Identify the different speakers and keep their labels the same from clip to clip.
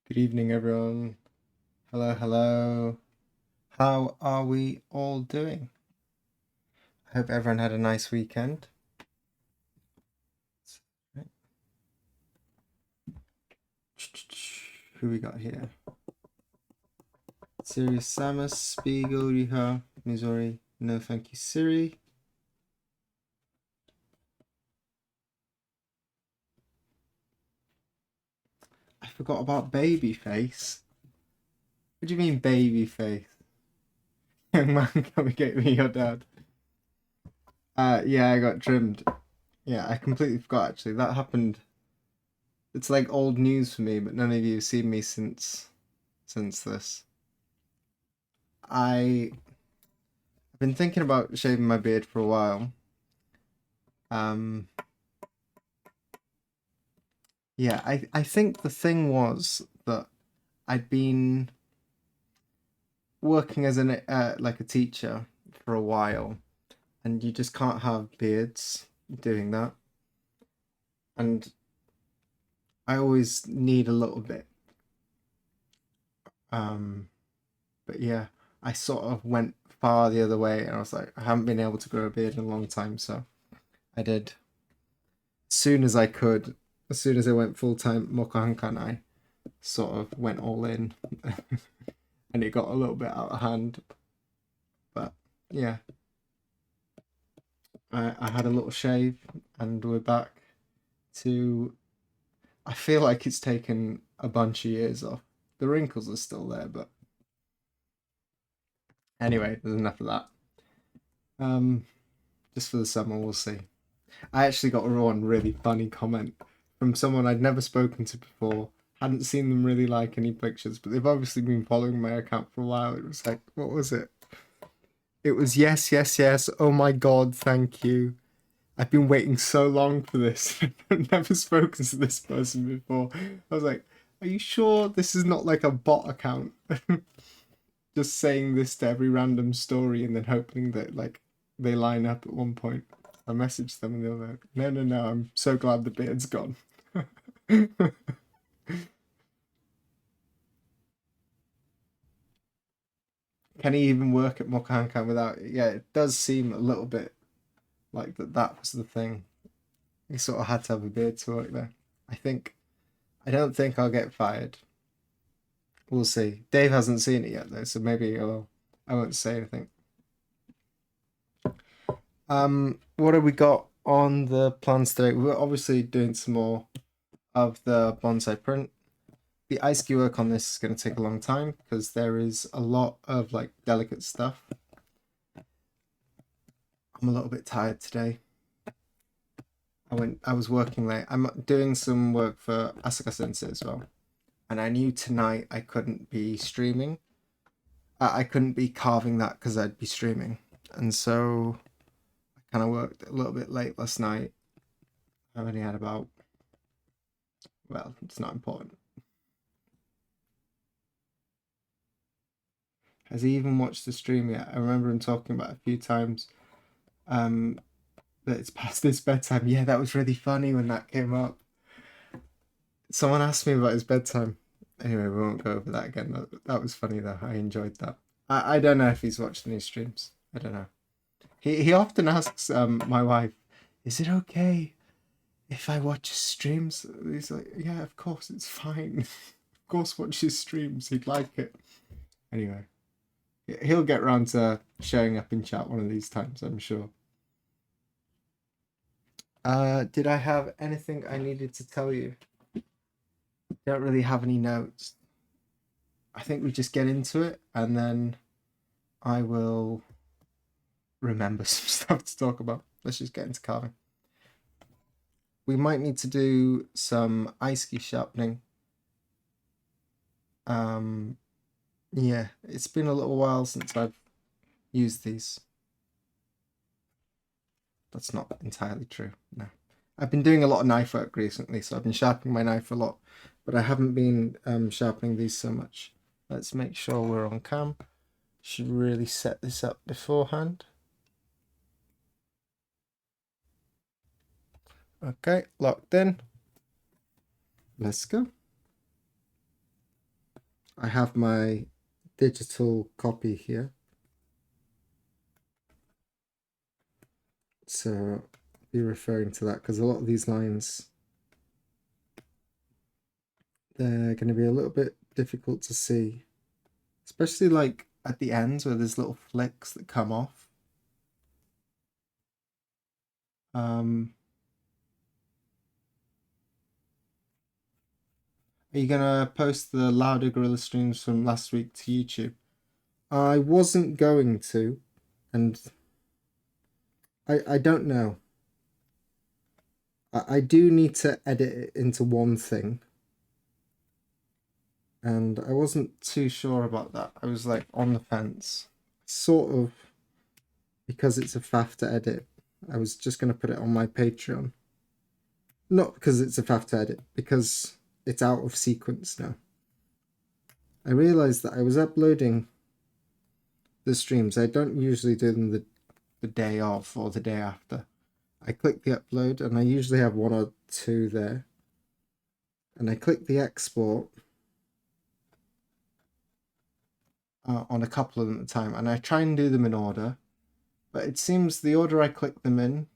Speaker 1: Good evening, everyone. Hello, hello. How are we all doing? I hope everyone had a nice weekend. Who we got here? Siri Samus, Spiegel, Riha, Missouri. No, thank you, Siri. I forgot about Babyface. What do you mean, Babyface? Young man, can we get me your dad? Yeah, I got trimmed. Yeah, I completely forgot actually. That happened. It's like old news for me, but none of you have seen me since this. I've been thinking about shaving my beard for a while. Yeah, I think the thing was that I'd been working as like a teacher for a while, and you just can't have beards doing that. And I always need a little bit. But yeah, I sort of went far the other way, and I was like, I haven't been able to grow a beard in a long time, so I did. As soon as I could, as soon as I went full time Mokahankan, I sort of went all in, and it got a little bit out of hand. But yeah, I had a little shave, and we're back to. I feel like it's taken a bunch of years off. The wrinkles are still there, but anyway, there's enough of that. Just for the summer, we'll see. I actually got one really funny comment from someone I'd never spoken to before. Hadn't seen them really like any pictures, but they've obviously been following my account for a while. It was like, what was it? It was yes, yes, yes. Oh my God, thank you. I've been waiting so long for this. I've never spoken to this person before. I was like, are you sure this is not like a bot account? Just saying this to every random story and then hoping that like they line up at one point. I messaged them and they were like, no, no, no, I'm so glad the beard's gone. Can he even work at Mokankan without it? Yeah, it does seem a little bit like that was the thing. He sort of had to have a beard to work there. I don't think I'll get fired. We'll see. Dave hasn't seen it yet though, so maybe I won't say anything. What have we got on the plans today? We're obviously doing some more of the bonsai print. The ice key work on this is going to take a long time because there is a lot of like delicate stuff. I'm a little bit tired today. I was working late. I'm doing some work for Asuka Sensei as well. And I knew tonight I couldn't be streaming. I couldn't be carving that because I'd be streaming. And so I kind of worked a little bit late last night. I only had about, well, it's not important. Has he even watched the stream yet? I remember him talking about it a few times. That it's past his bedtime. Yeah, that was really funny when that came up. Someone asked me about his bedtime. Anyway, we won't go over that again. That was funny though. I enjoyed that. I don't know if he's watched any streams. I don't know. He often asks my wife, "Is it okay if I watch his streams?" He's like, "Yeah, of course, it's fine. Of course, watch his streams. He'd like it." Anyway, he'll get round to showing up in chat one of these times, I'm sure. Did I have anything I needed to tell you? Don't really have any notes. I think we just get into it and then I will remember some stuff to talk about. Let's just get into carving. We might need to do some ice key sharpening. Yeah, it's been a little while since I've used these. That's not entirely true, no. I've been doing a lot of knife work recently, so I've been sharpening my knife a lot, but I haven't been sharpening these so much. Let's make sure we're on cam. Should really set this up beforehand. Okay, locked in. Let's go. I have my digital copy here. So I'll be referring to that because a lot of these lines, they're going to be a little bit difficult to see, especially like at the ends where there's little flicks that come off. Are you gonna post the Louder Gorilla streams from last week to YouTube? I wasn't going to, and I don't know. I do need to edit it into one thing, and I wasn't too sure about that. I was like on the fence, sort of, because it's a faff to edit. I was just gonna put it on my Patreon, not because it's a faff to edit, because it's out of sequence now. I realized that I was uploading the streams. I don't usually do them the day of or the day after. I click the upload and I usually have one or two there. And I click the export on a couple of them at a time. And I try and do them in order. But it seems the order I click them in,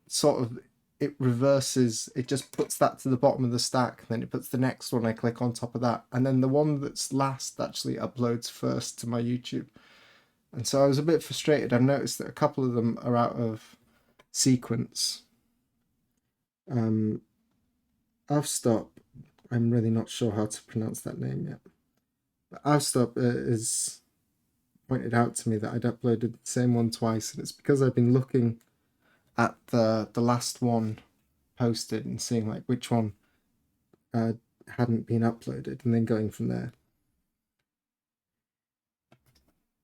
Speaker 1: sort of, it reverses. It just puts that to the bottom of the stack. Then it puts the next one I click on top of that. And then the one that's last actually uploads first to my YouTube. And so I was a bit frustrated. I've noticed that a couple of them are out of sequence. Avstop, I'm really not sure how to pronounce that name yet. But Avstop is pointed out to me that I'd uploaded the same one twice, and it's because I've been looking at the last one posted and seeing like which one hadn't been uploaded, and then going from there.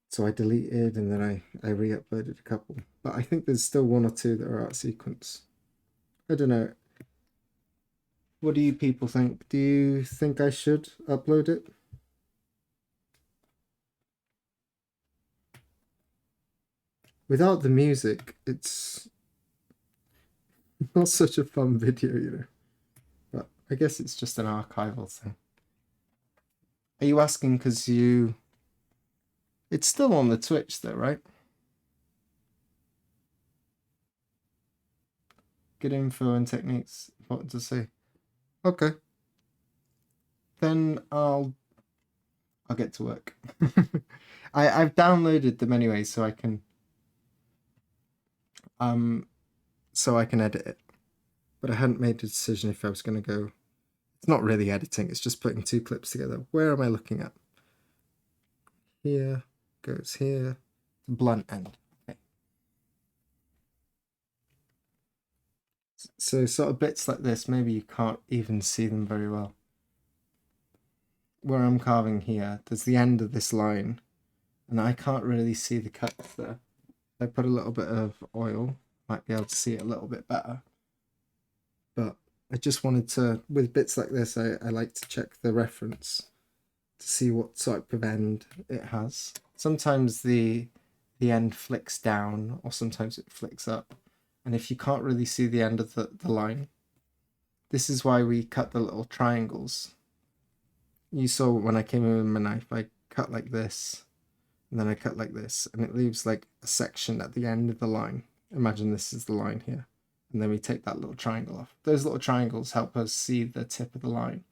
Speaker 1: So I deleted and then I re-uploaded a couple. But I think there's still one or two that are out of sequence. I don't know. What do you people think? Do you think I should upload it? Without the music, it's not such a fun video, you know. But I guess it's just an archival thing. Are you asking because you... It's still on the Twitch though, right? Good info and techniques, important to see. Okay. Then I'll get to work. I've downloaded them anyway, so I can edit it. But I hadn't made a decision if I was going to go It's not really editing, it's just putting two clips together. Where am I looking at? Here, goes here, blunt end. Okay. So sort of bits like this, maybe you can't even see them very well. Where I'm carving here, there's the end of this line, and I can't really see the cuts there. If I put a little bit of oil, might be able to see it a little bit better. But I just wanted to, with bits like this, I like to check the reference to see what type of end it has. Sometimes the end flicks down, or sometimes it flicks up. And if you can't really see the end of the line, this is why we cut the little triangles. You saw when I came in with my knife, I cut like this, and then I cut like this, and it leaves like a section at the end of the line. Imagine this is the line here. And then we take that little triangle off. Those little triangles help us see the tip of the line,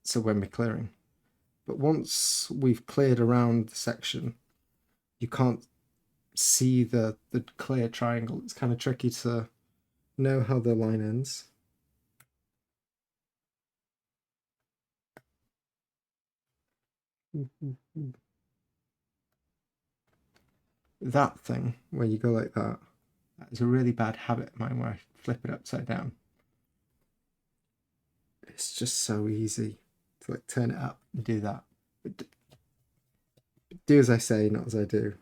Speaker 1: so when we're clearing. But once we've cleared around the section, you can't see the clear triangle. It's kind of tricky to know how the line ends. That thing, where you go like that is a really bad habit of mine where I flip it upside down. It's just so easy to like turn it up and do that. But do as I say, not as I do.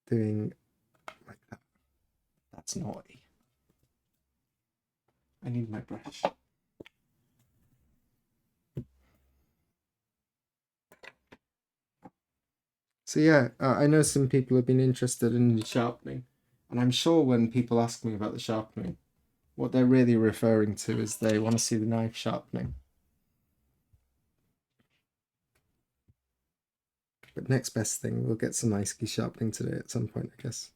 Speaker 1: Doing like that. That's naughty. I need my brush. So yeah, I know some people have been interested in the sharpening, and I'm sure when people ask me about the sharpening, what they're really referring to is they want to see the knife sharpening. But next best thing, we'll get some ice key sharpening today at some point, I guess.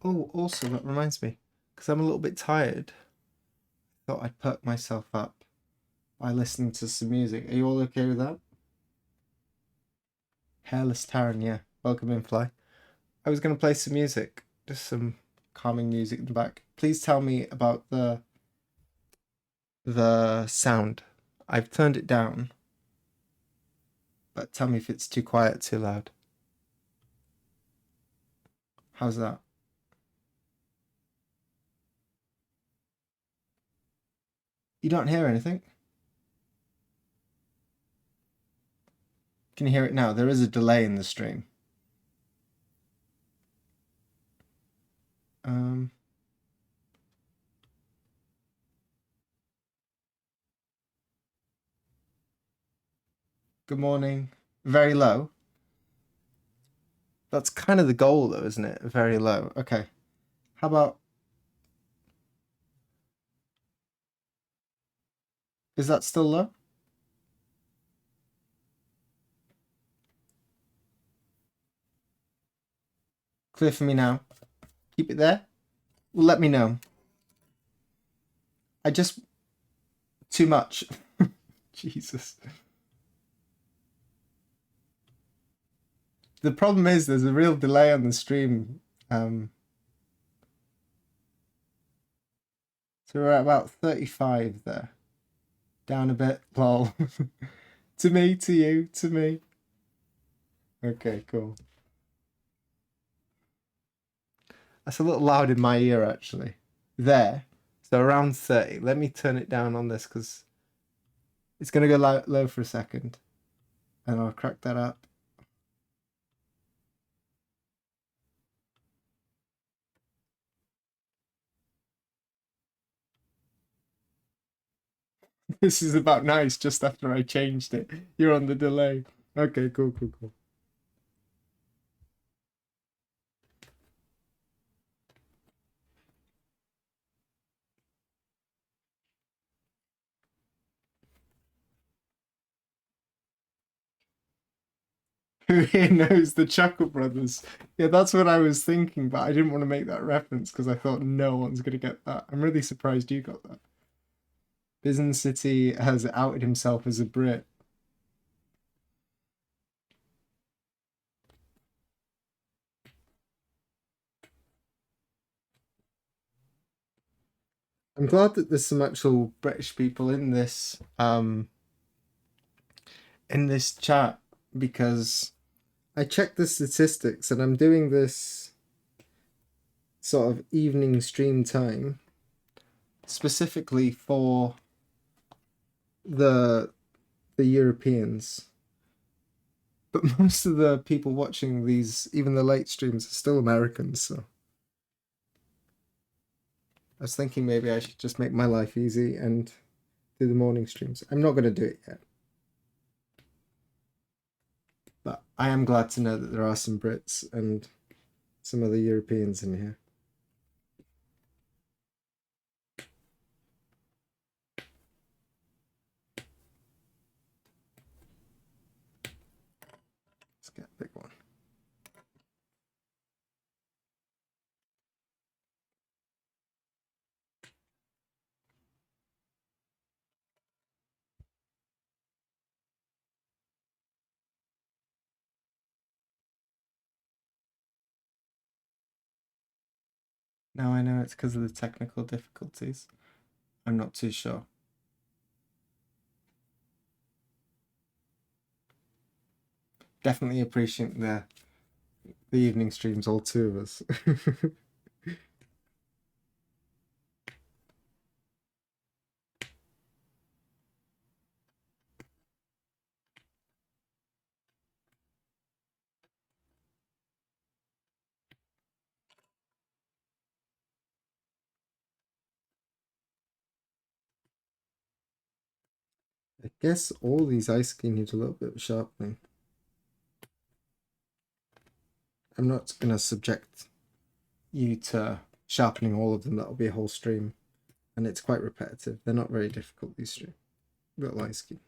Speaker 1: Oh, also, that reminds me, because I'm a little bit tired, I thought I'd perk myself up by listening to some music. Are you all okay with that? Hairless Taran, yeah. Welcome in, Fly. I was going to play some music, just some calming music in the back. Please tell me about the sound. I've turned it down, but tell me if it's too quiet, too loud. How's that? You don't hear anything? Can you hear it now? There is a delay in the stream. Good morning. Very low. That's kind of the goal, though, isn't it? Very low. Okay. How about... Is that still low? Clear for me now. Keep it there. Well, let me know. I just... Too much. Jesus. The problem is there's a real delay on the stream. So we're at about 35 there. Down a bit. Lol. To me, to you, to me. Okay, cool. That's a little loud in my ear, actually. There. So around 30. Let me turn it down on this because it's going to go low for a second. And I'll crack that up. This is about nice just after I changed it. You're on the delay. Okay, cool, cool, cool. who here knows the Chuckle Brothers? Yeah, that's what I was thinking, but I didn't want to make that reference because I thought no one's going to get that. I'm really surprised you got that. Business City has outed himself as a Brit. I'm glad that there's some actual British people in this chat because I checked the statistics and I'm doing this sort of evening stream time specifically for the Europeans. But most of the people watching these, even the late streams, are still Americans, so I was thinking maybe I should just make my life easy and do the morning streams. I'm not going to do it yet. But I am glad to know that there are some Brits and some other Europeans in here. Let's get a big one. Now I know it's because of the technical difficulties. I'm not too sure. Definitely appreciate the evening streams, all two of us. I guess all these ice cream need a little bit of sharpening. I'm not going to subject you to sharpening all of them. That'll be a whole stream. And it's quite repetitive. They're not very difficult, these streams. Little ice cream.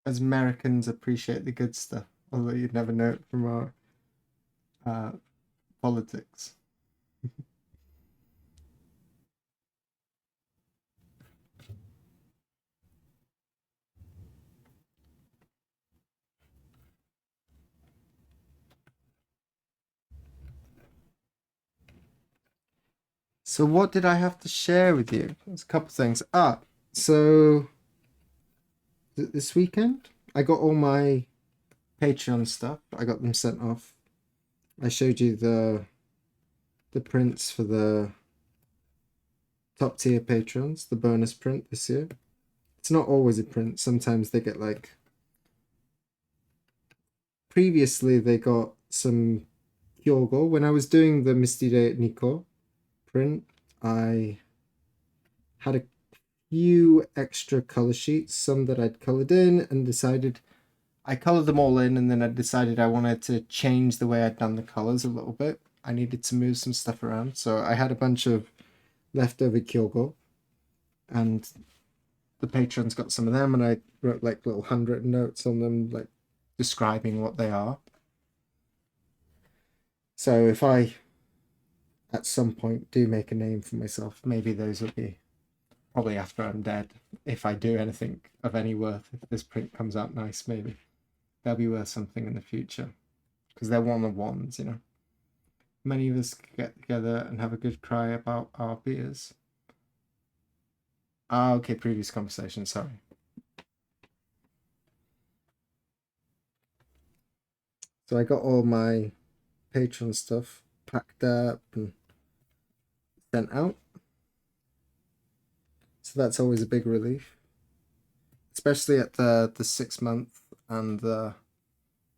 Speaker 1: As Americans appreciate the good stuff, although you'd never know it from our politics. So what did I have to share with you? There's a couple things. So this weekend I got all my Patreon stuff. I got them sent off. I showed you the prints for the top tier patrons, the bonus print this year. It's not always a print. Sometimes they get like previously they got some Kyogo. When I was doing the Misty Day at Nico print, I had a few extra color sheets, some that I'd colored in and decided I colored them all in, and then I decided I wanted to change the way I'd done the colors a little bit. I needed to move some stuff around, so I had a bunch of leftover Kyogo, and the patrons got some of them, and I wrote like little handwritten notes on them, like describing what they are. So if I at some point do make a name for myself, maybe those will be probably after I'm dead. If I do anything of any worth, if this print comes out nice, maybe they'll be worth something in the future, because they're one-on-ones, you know. Many of us could get together and have a good cry about our beers. Okay, previous conversation, sorry. So I got all my Patreon stuff packed up and sent out. So So that's always a big relief, especially at the 6 month and the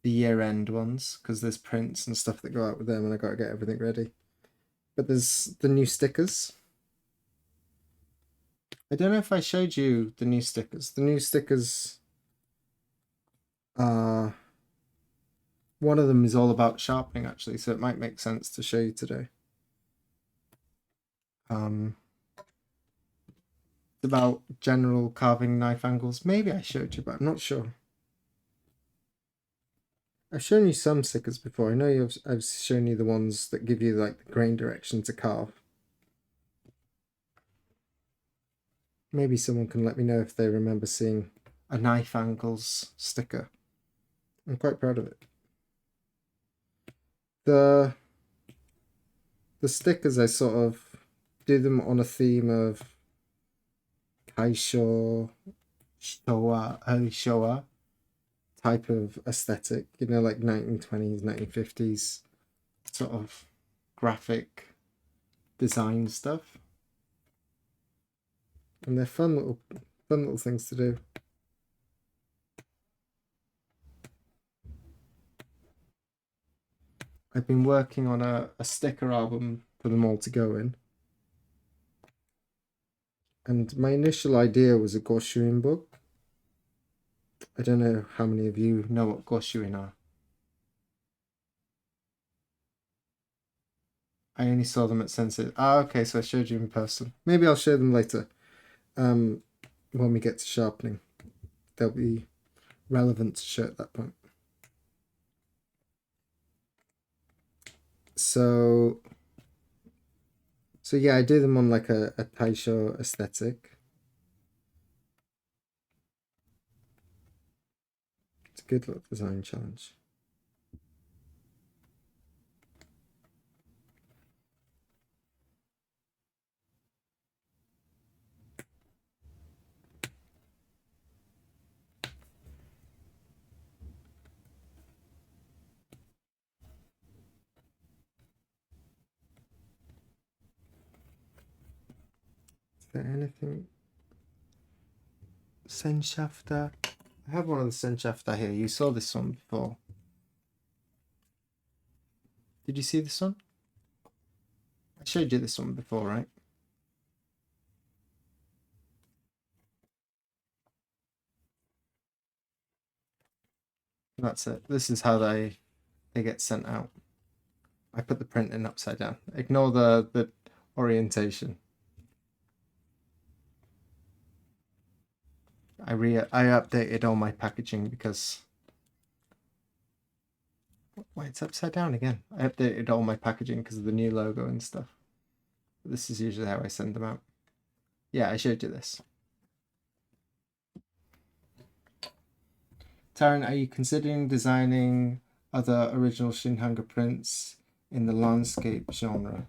Speaker 1: year end ones, because there's prints and stuff that go out with them, and I got to get everything ready. But there's the new stickers. I don't know if I showed you the new stickers. The new stickers are, one of them is all about sharpening actually, so it might make sense to show you today. It's about general carving knife angles. Maybe I showed you, but I'm not sure. I've shown you some stickers before. I know I've shown you the ones that give you like the grain direction to carve. Maybe someone can let me know if they remember seeing a knife angles sticker. I'm quite proud of it. The stickers, I sort of do them on a theme of Taisho, Showa, early Showa type of aesthetic, you know, like 1920s, 1950s sort of graphic design stuff. And they're fun little things to do. I've been working on a sticker album for them all to go in. And my initial idea was a Goshuin book. I don't know how many of you know what Goshuin are. I only saw them at Sensei. Ah, okay, so I showed you in person. Maybe I'll show them later. When we get to sharpening. They'll be relevant to show at that point. So yeah, I do them on like a Taisho aesthetic. It's a good little design challenge. Is there anything? Senshafter. I have one of the Senshafter here. You saw this one before. Did you see this one? I showed you this one before, right? That's it. This is how they get sent out. I put the print in upside down. Ignore the orientation. I updated all my packaging because why it's upside down again. I updated all my packaging because of the new logo and stuff. This is usually how I send them out. Yeah, I showed you this. Taryn, are you considering designing other original Shinhanga prints in the landscape genre,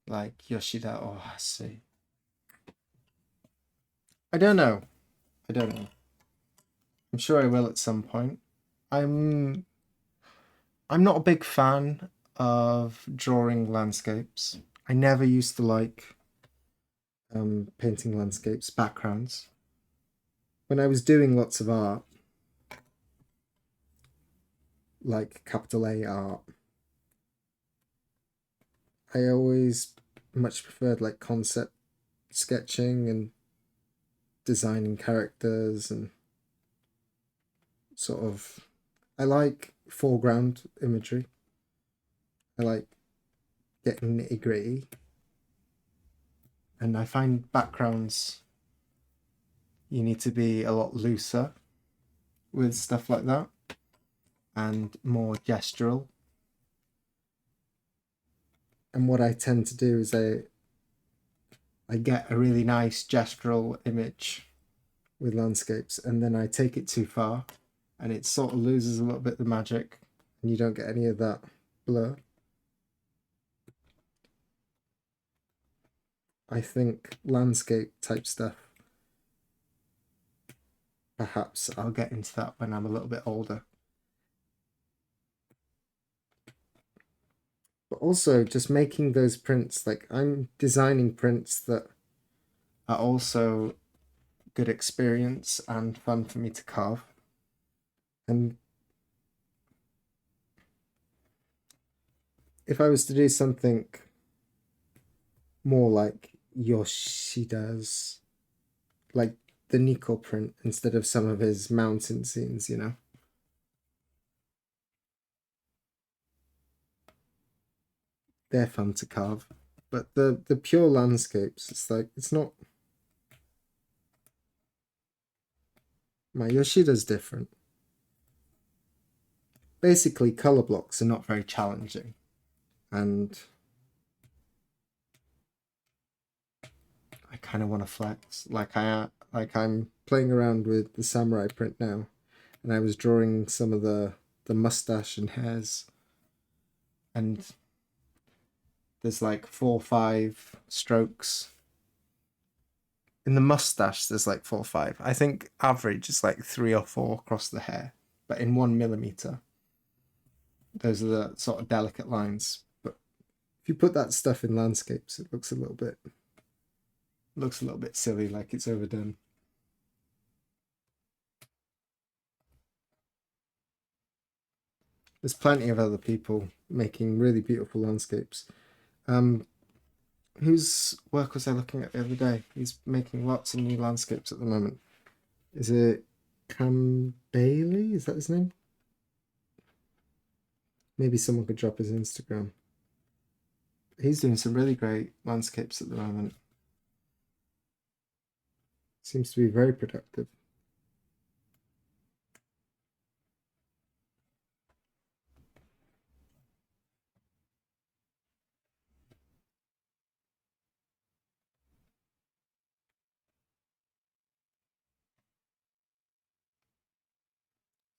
Speaker 1: like Yoshida or Hase? I don't know. I'm sure I will at some point. I'm not a big fan of drawing landscapes. I never used to like painting landscapes, backgrounds. When I was doing lots of art, like capital A art, I always much preferred like concept sketching and designing characters and sort of, I like foreground imagery. I like getting nitty gritty. And I find backgrounds, you need to be a lot looser with stuff like that and more gestural. And what I tend to do is I get a really nice gestural image with landscapes, and then I take it too far and it sort of loses a little bit of the magic and you don't get any of that blur. I think landscape type stuff, perhaps I'll get into that when I'm a little bit older. But also just making those prints, like I'm designing prints that are also good experience and fun for me to carve. And if I was to do something more like Yoshida's, like the Nico print instead of some of his mountain scenes, you know. They're fun to carve. But the pure landscapes, it's like, it's not... My Yoshida's different. Basically, color blocks are not very challenging. And I kind of want to flex. Like I'm playing around with the samurai print now, and I was drawing some of the mustache and hairs, and there's like 4 or 5 strokes. In the mustache, there's like 4 or 5. I think average is like 3 or 4 across the hair, but in 1 millimeter, those are the sort of delicate lines. But if you put that stuff in landscapes, it looks a little bit silly, like it's overdone. There's plenty of other people making really beautiful landscapes. Whose work was I looking at the other day? He's making lots of new landscapes at the moment. Is it Cam Bailey? Is that his name? Maybe someone could drop his Instagram. He's doing some really great landscapes at the moment. Seems to be very productive.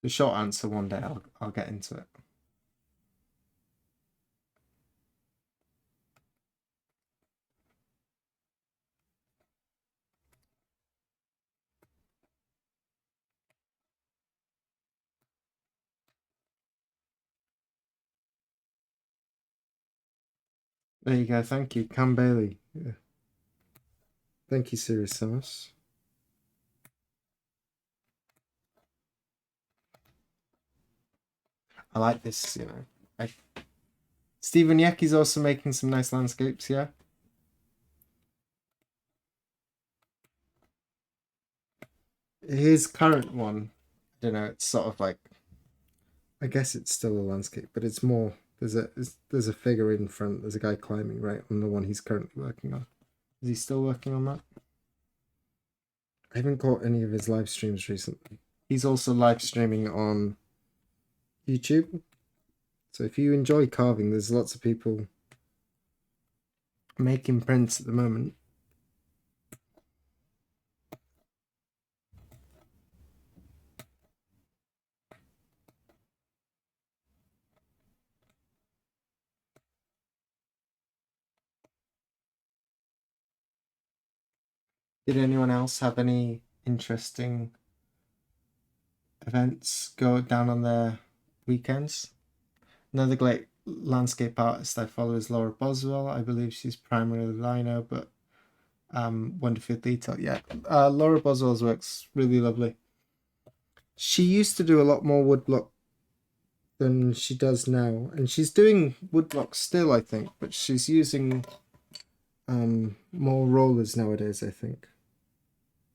Speaker 1: The short answer, one day I'll get into it. There you go. Thank you, Cam Bailey. Yeah. Thank you, Sirius Samus. I like this, you know. Stephen Yeki's also making some nice landscapes, yeah. His current one, I don't know, it's sort of like, I guess it's still a landscape, but it's more, there's a figure in front, there's a guy climbing right on the one he's currently working on. Is he still working on that? I haven't caught any of his live streams recently. He's also live streaming on YouTube. So if you enjoy carving, there's lots of people making prints at the moment. Did anyone else have any interesting events go down on their weekends? Another great landscape artist I follow is Laura Boswell. I believe she's primarily lino, but wonderful detail. Yeah, Laura Boswell's work's really lovely. She used to do a lot more woodblock than she does now, and she's doing woodblock still, I think, but she's using more rollers nowadays, I think.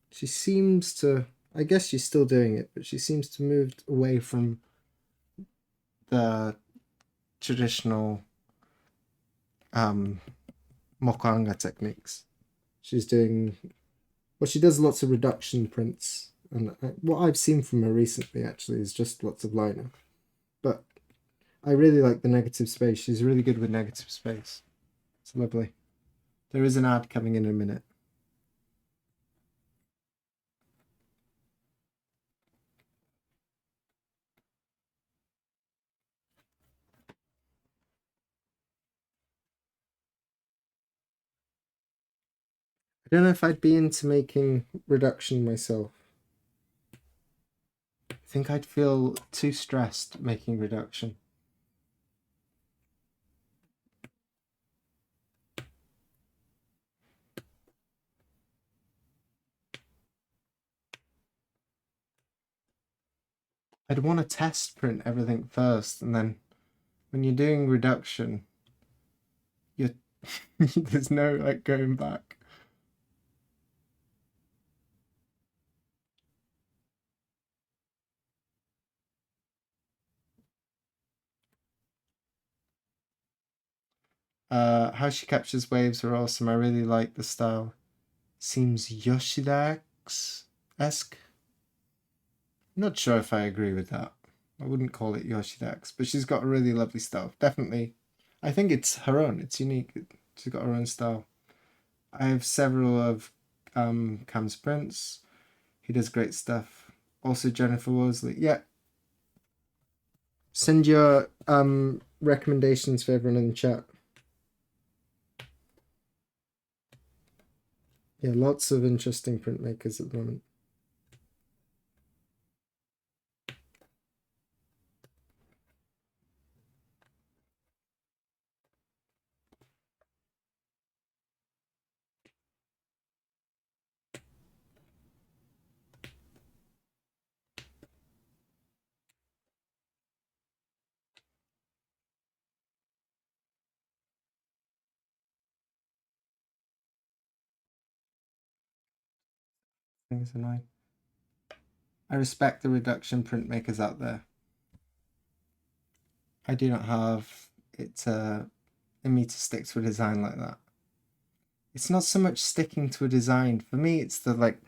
Speaker 1: She seems to, I guess she's still doing it, but she seems to move away from the traditional mokanga techniques. She's doing, well, she does lots of reduction prints, and what I've seen from her recently actually is just lots of liner. But I really like the negative space. She's really good with negative space. It's lovely. There is an ad coming in a minute. I don't know if I'd be into making reduction myself. I think I'd feel too stressed making reduction. I'd want to test print everything first, and then when you're doing reduction, you're there's no like going back. How she captures waves are awesome. I really like the style. Seems Yoshida-esque. Not sure if I agree with that. I wouldn't call it Yoshida-esque, but she's got a really lovely style. Definitely. I think it's her own. It's unique. She's got her own style. I have several of Cam's prints. He does great stuff. Also Jennifer Worsley. Yeah. Send your recommendations for everyone in the chat. Yeah, lots of interesting printmakers at the moment. Things annoying. I respect the reduction printmakers out there. I do not have it in me to stick to a design like that. It's not so much sticking to a design. For me, it's the like,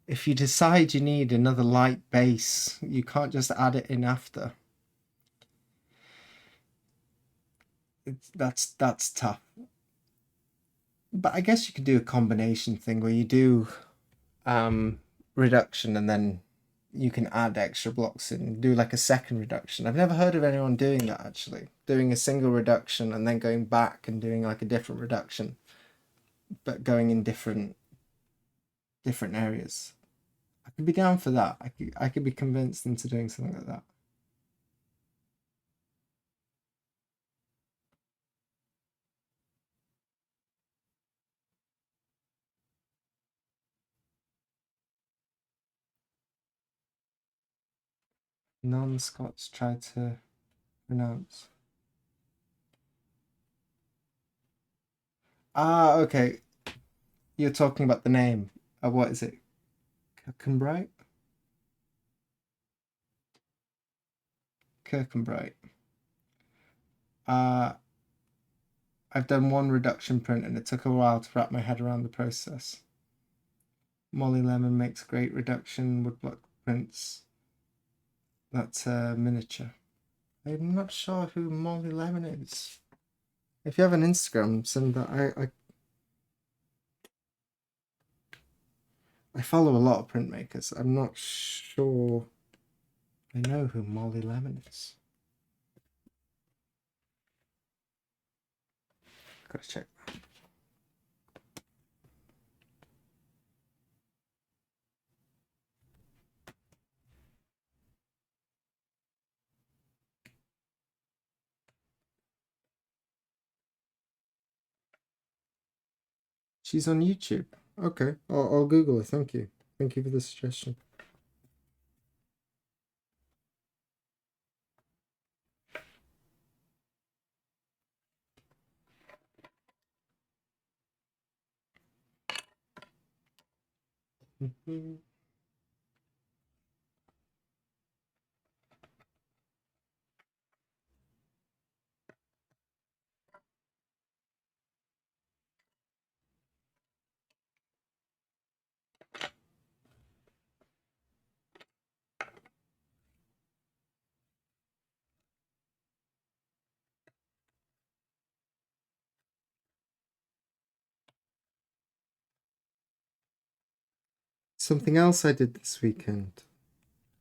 Speaker 1: if you decide you need another light base, you can't just add it in after. That's tough. But I guess you could do a combination thing where you do reduction and then you can add extra blocks in, do like a second reduction. I've never heard of anyone doing that actually. Doing a single reduction and then going back and doing like a different reduction, but going in different areas. I could be down for that. I could be convinced into doing something like that. Non-Scots try to pronounce. Ah, okay. You're talking about the name. What is it? Kirkenbright? Kirkenbright. I've done one reduction print and it took a while to wrap my head around the process. Molly Lemon makes great reduction woodblock prints. That's a miniature. I'm not sure who Molly Lemon is. If you have an Instagram, send that. I follow a lot of printmakers. I'm not sure I know who Molly Lemon is. Gotta check that. She's on YouTube. Okay, I'll Google her. Thank you. Thank you for the suggestion. Something else I did this weekend.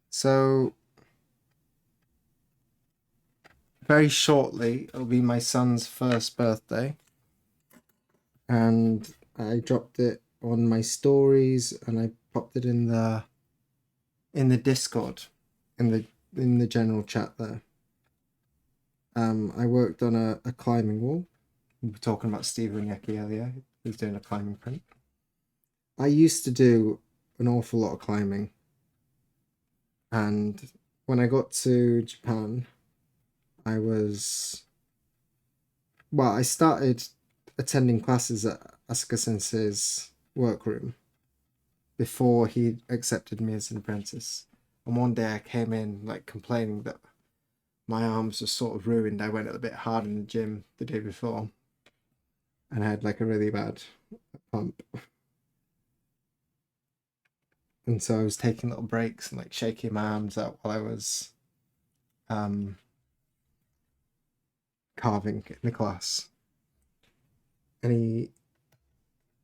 Speaker 1: So very shortly, it'll be my son's first birthday, and I dropped it on my stories, and I popped it in the Discord, in the general chat there. I worked on a climbing wall. We were talking about Steve Winiecki earlier. He was doing a climbing print. I used to do an awful lot of climbing. And when I got to Japan, I was I started attending classes at Asuka Sensei's workroom before he accepted me as an apprentice. And one day I came in like complaining that my arms were sort of ruined. I went a bit hard in the gym the day before and I had like a really bad pump. And so I was taking little breaks and like shaking my arms out while I was um, carving in the class. And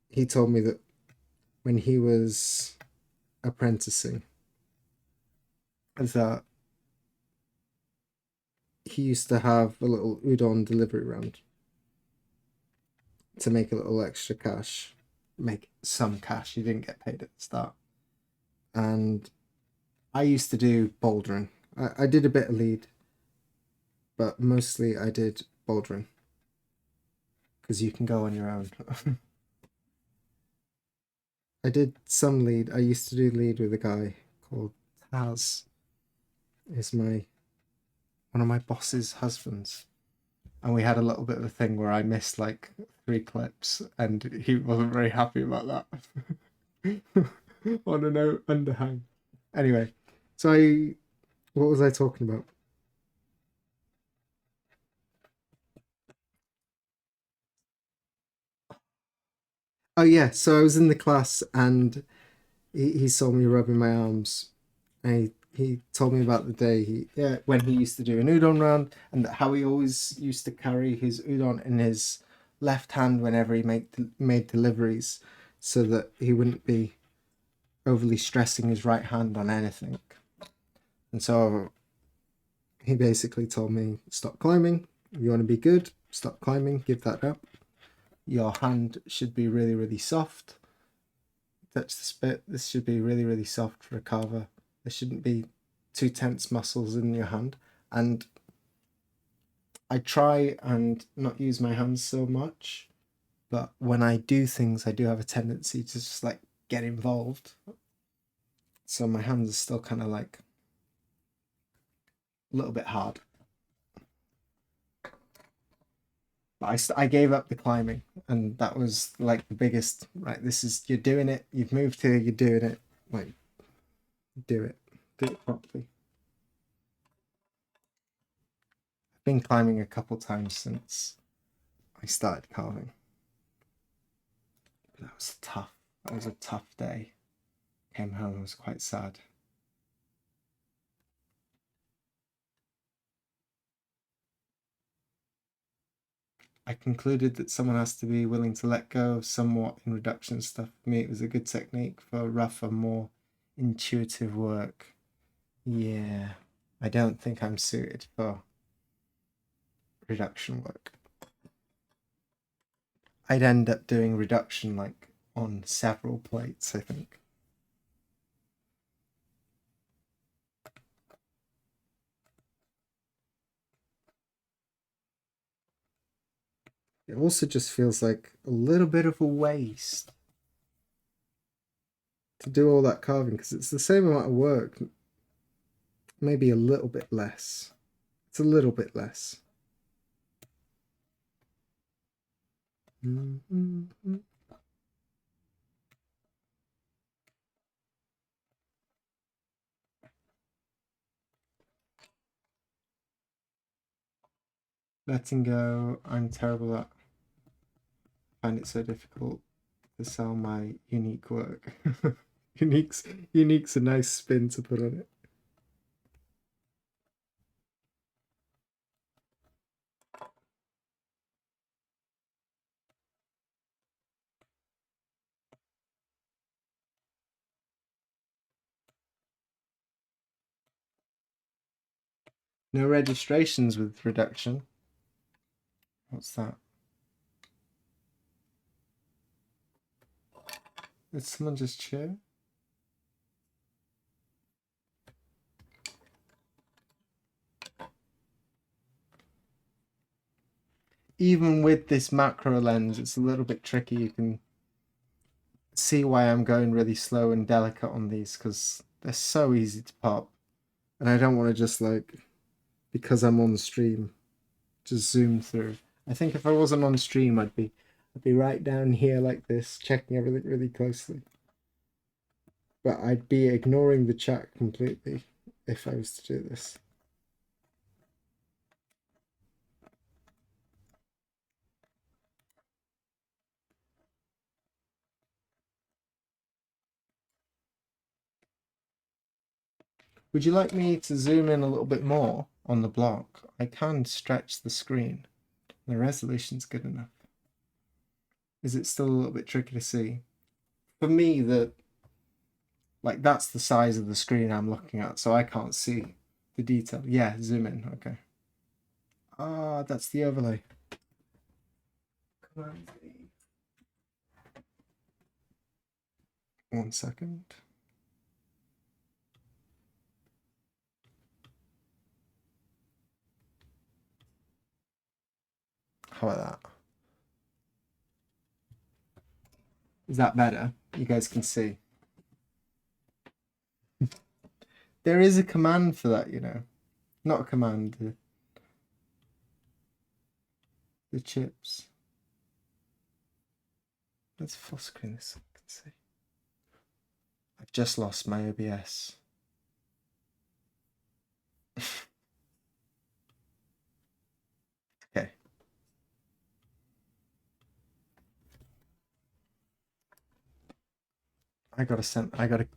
Speaker 1: he told me that when he was apprenticing, that he used to have a little udon delivery round to make a little extra cash, make some cash. He didn't get paid at the start. And I used to do bouldering. I did a bit of lead, but mostly I did bouldering because you can go on your own. I did some lead. I used to do lead with a guy called Taz. Is one of my boss's husbands. And we had a little bit of a thing where I missed like 3 clips and he wasn't very happy about that. On a note underhang. Anyway, so what was I talking about? Oh yeah, so I was in the class and he saw me rubbing my arms and he told me about the day when he used to do an udon round and how he always used to carry his udon in his left hand whenever he made deliveries so that he wouldn't be overly stressing his right hand on anything. And so he basically told me, stop climbing. If you want to be good, stop climbing, give that up. Your hand should be really, really soft. Touch the spit. This should be really, really soft for a carver. There shouldn't be too tense muscles in your hand. And I try and not use my hands so much, but when I do things, I do have a tendency to just like get involved. So my hands are still kind of like a little bit hard. But I gave up the climbing, and that was like the biggest. Right, this is you're doing it. You've moved here. You're doing it. Like, do it properly. I've been climbing a couple times since I started carving. But that was tough. That was a tough day. Came home. I was quite sad. I concluded that someone has to be willing to let go of somewhat in reduction stuff. For me, it was a good technique for rougher, more intuitive work. Yeah, I don't think I'm suited for reduction work. I'd end up doing reduction like on several plates, I think. It also just feels like a little bit of a waste to do all that carving because it's the same amount of work, maybe a little bit less. It's a little bit less. Mm-hmm. Letting go, I'm terrible at. I find it so difficult to sell my unique work. Unique's a nice spin to put on it. No registrations with reduction. What's that? Did someone just cheer? Even with this macro lens, it's a little bit tricky. You can see why I'm going really slow and delicate on these because they're so easy to pop. And I don't want to just like, because I'm on stream, just zoom through. I think if I wasn't on stream, I'd be right down here like this, checking everything really closely. But I'd be ignoring the chat completely if I was to do this. Would you like me to zoom in a little bit more on the block? I can stretch the screen. The resolution's good enough. Is it still a little bit tricky to see? For me, that's the size of the screen I'm looking at, so I can't see the detail. Yeah, zoom in, okay. Ah, that's the overlay. Command V. 1 second. How about that? Is that better? You guys can see. There is a command for that, you know. Not a command, the chips. Let's full screen this so I can see. I've just lost my OBS. Okay. I gotta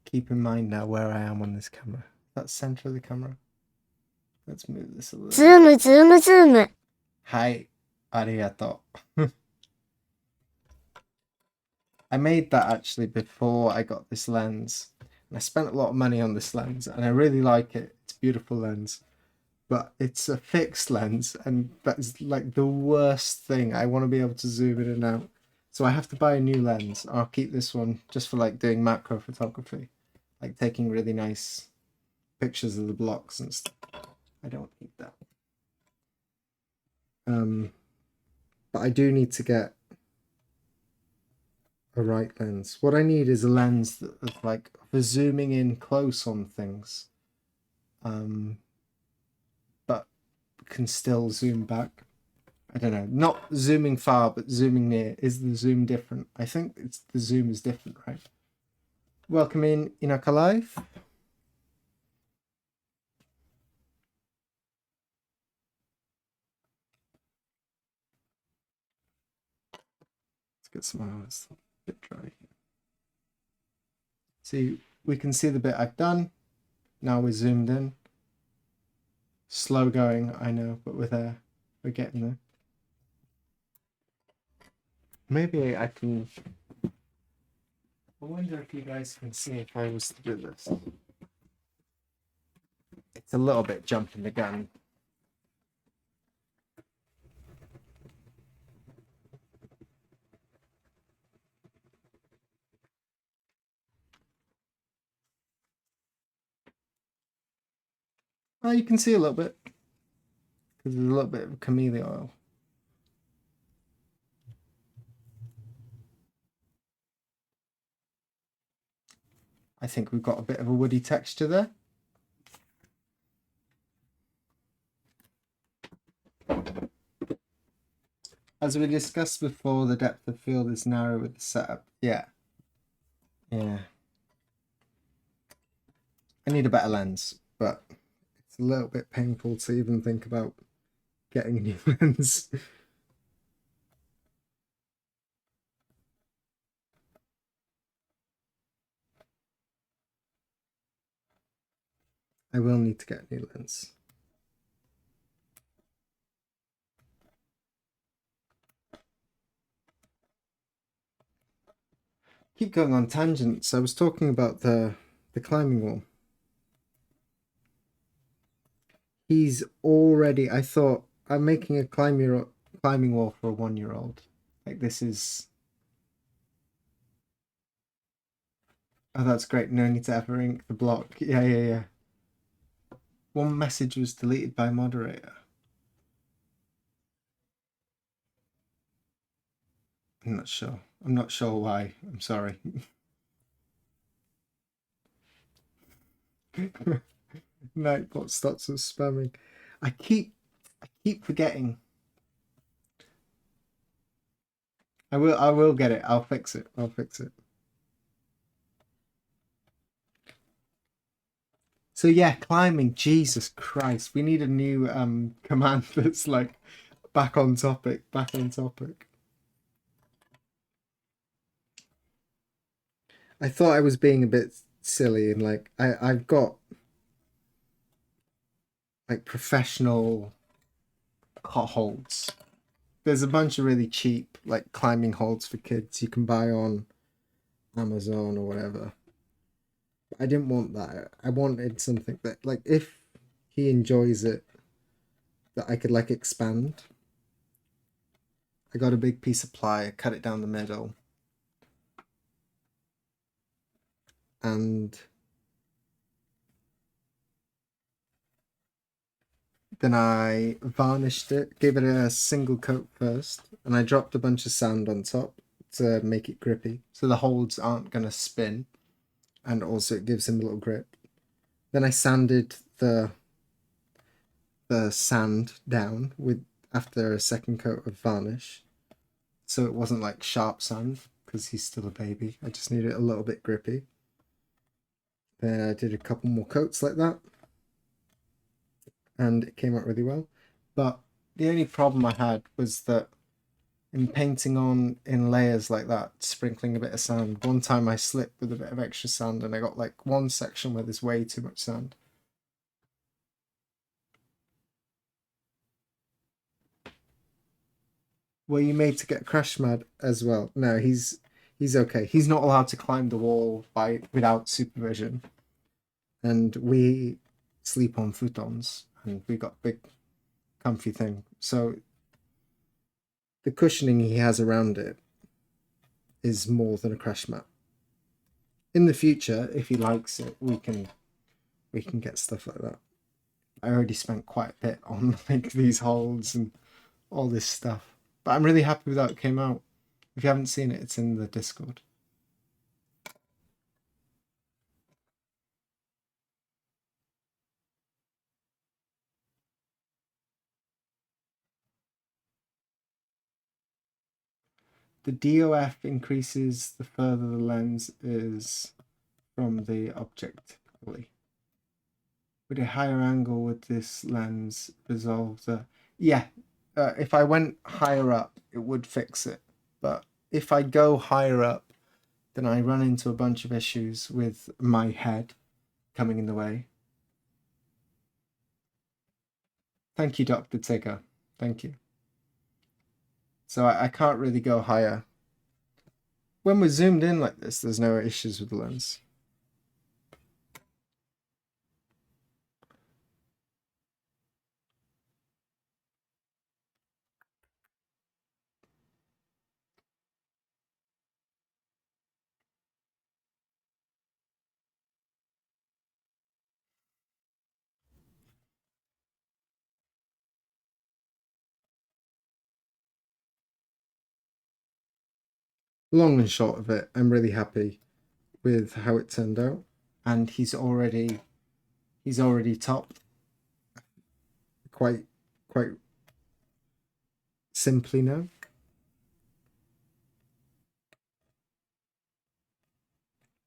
Speaker 1: keep in mind now where I am on this camera. That's center of the camera. Let's move this a little.
Speaker 2: Zoom.
Speaker 1: Hi, arigato. I made that actually before I got this lens. And I spent a lot of money on this lens and I really like it. It's a beautiful lens. But it's a fixed lens and that's like the worst thing. I want to be able to zoom in and out. So I have to buy a new lens. I'll keep this one just for like doing macro photography. Like taking really nice pictures of the blocks and stuff. I don't need that. But I do need to get a right lens. What I need is a lens that is like for zooming in close on things, but can still zoom back. I don't know, not zooming far, but zooming near. Is the zoom different? I think it's the zoom is different, right? Welcome in Inaka Live. Let's get some hours. A bit dry. See, we can see the bit I've done. Now we're zoomed in. Slow going, I know, but we're there. We're getting there. Maybe I can. I wonder if you guys can see if I was to do this. It's a little bit jumping the gun. Oh, you can see a little bit. Because there's a little bit of camellia oil. I think we've got a bit of a woody texture there. As we discussed before, the depth of field is narrow with the setup. Yeah. Yeah. I need a better lens, but it's a little bit painful to even think about getting a new lens. I will need to get a new lens. Keep going on tangents. I was talking about the climbing wall. He's already. I thought I'm making a climbing wall for a 1-year-old. Like this is. Oh, that's great. No need to ever ink the block. Yeah. One message was deleted by moderator. I'm not sure. I'm not sure why. I'm sorry. Nightbot starts with spamming. I keep forgetting. I will get it. I'll fix it. I'll fix it. So yeah, climbing. Jesus Christ. We need a new command that's like back on topic, back on topic. I thought I was being a bit silly and like I've got like professional hot holds. There's a bunch of really cheap like climbing holds for kids you can buy on Amazon or whatever. I didn't want that. I wanted something that like if he enjoys it that I could like expand. I got a big piece of ply, cut it down the middle, and then I varnished it, gave it a single coat first, and I dropped a bunch of sand on top to make it grippy. So the holds aren't going to spin, and also it gives him a little grip. Then I sanded the sand down with after a second coat of varnish. So it wasn't like sharp sand because he's still a baby. I just needed it a little bit grippy. Then I did a couple more coats like that, and it came out really well. But the only problem I had was that in painting on in layers like that, sprinkling a bit of sand, one time I slipped with a bit of extra sand and I got like one section where there's way too much sand. Were you made to get crash mad as well? No, he's okay. He's not allowed to climb the wall by without supervision. And we sleep on futons and we got big comfy thing. So the cushioning he has around it is more than a crash mat. In the future, if he likes it, we can get stuff like that. I already spent quite a bit on like these holds and all this stuff. But I'm really happy with how it came out. If you haven't seen it, it's in the Discord. The DOF increases the further the lens is from the object. With a higher angle with this lens resolve the... Yeah, if I went higher up, it would fix it. But if I go higher up, then I run into a bunch of issues with my head coming in the way. Thank you, Dr. Tigger. Thank you. So I can't really go higher. When we're zoomed in like this, there's no issues with the lens. Long and short of it, I'm really happy with how it turned out. And he's already topped quite simply now.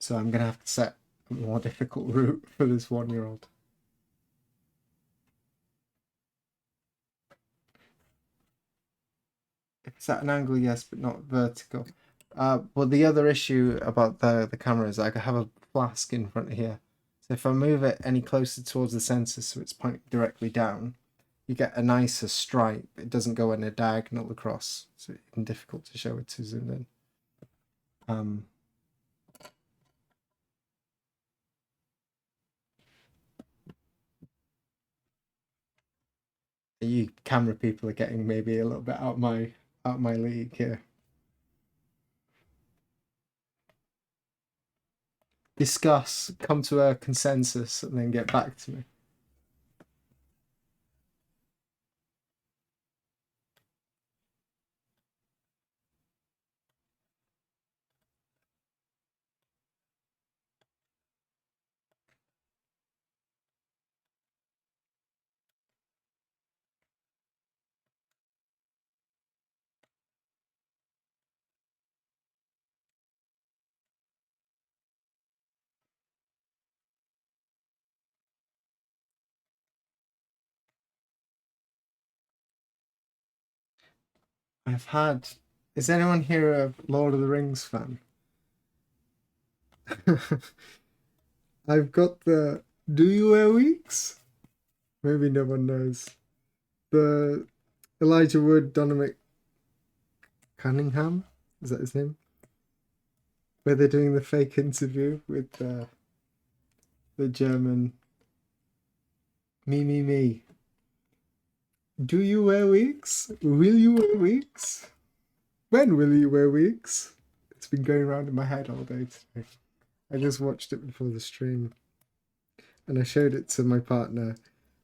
Speaker 1: So I'm gonna have to set a more difficult route for this 1-year-old. If it's at an angle, yes, but not vertical. Well, the other issue about the camera is I have a flask in front of here. So if I move it any closer towards the sensor so it's pointing directly down, you get a nicer stripe. It doesn't go in a diagonal across, so it's even difficult to show it to zoom in. You camera people are getting maybe a little bit out my league here. Discuss, come to a consensus, and then get back to me. I've had. Is anyone here a Lord of the Rings fan? I've got the. Do you wear weeks? Maybe no one knows. The Elijah Wood, Dominic Cunningham, is that his name? Where they're doing the fake interview with the German. Me. Do you wear wigs? Will you wear wigs? When will you wear wigs? It's been going around in my head all day today. I just watched it before the stream. And I showed it to my partner.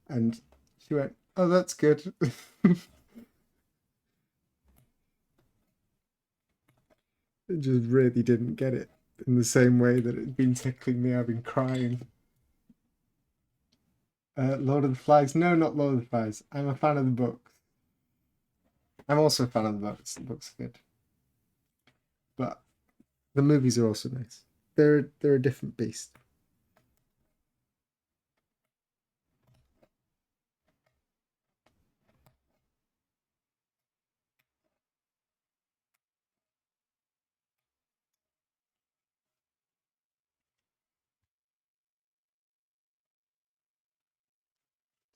Speaker 1: And she went, oh, that's good. It just really didn't get it. In the same way that it'd been tickling me, I've been crying. Lord of the Flies? No, not Lord of the Flies. I'm a fan of the books. I'm also a fan of the books. The books are good. But the movies are also nice. They're a different beast.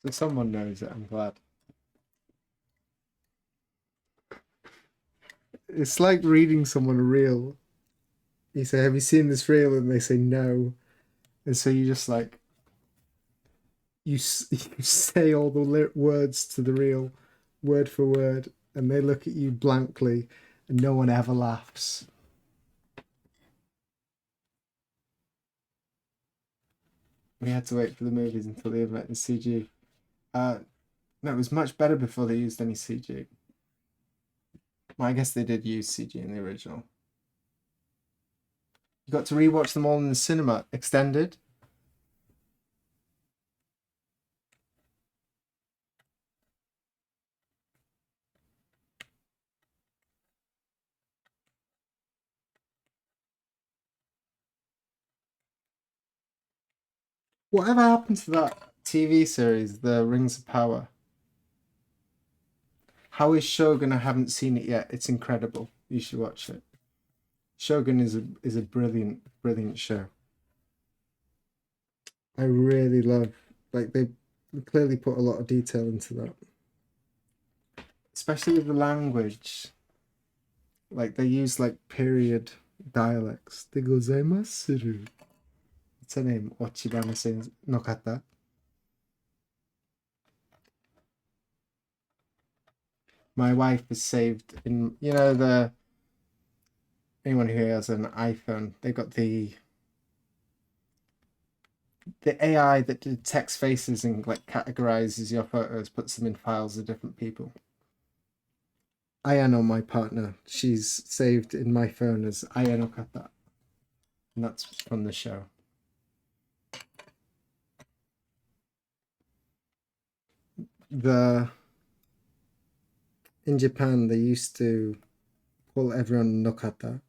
Speaker 1: So someone knows it, I'm glad. It's like reading someone a reel. You say, have you seen this reel? And they say no. And so you just like, you say all the words to the reel, word for word, and they look at you blankly, and no one ever laughs. We had to wait for the movies until they invented CG. No, it was much better before they used any CG. Well, I guess they did use CG in the original. You got to rewatch them all in the cinema, extended. Whatever happened to that TV series, The Rings of Power? How is Shogun? I haven't seen it yet. It's incredible. You should watch it. Shogun is a brilliant show. I really love, like, they clearly put a lot of detail into that, especially with the language. Like they use like period dialects. De gozaimasu. What's her name? Ochibana no kata. My wife is saved in, anyone who has an iPhone, they've got the AI that detects faces and like categorizes your photos, puts them in files of different people. Ayano, my partner, she's saved in my phone as Ayano Kata. And that's from the show. In Japan, they used to call everyone Nokata,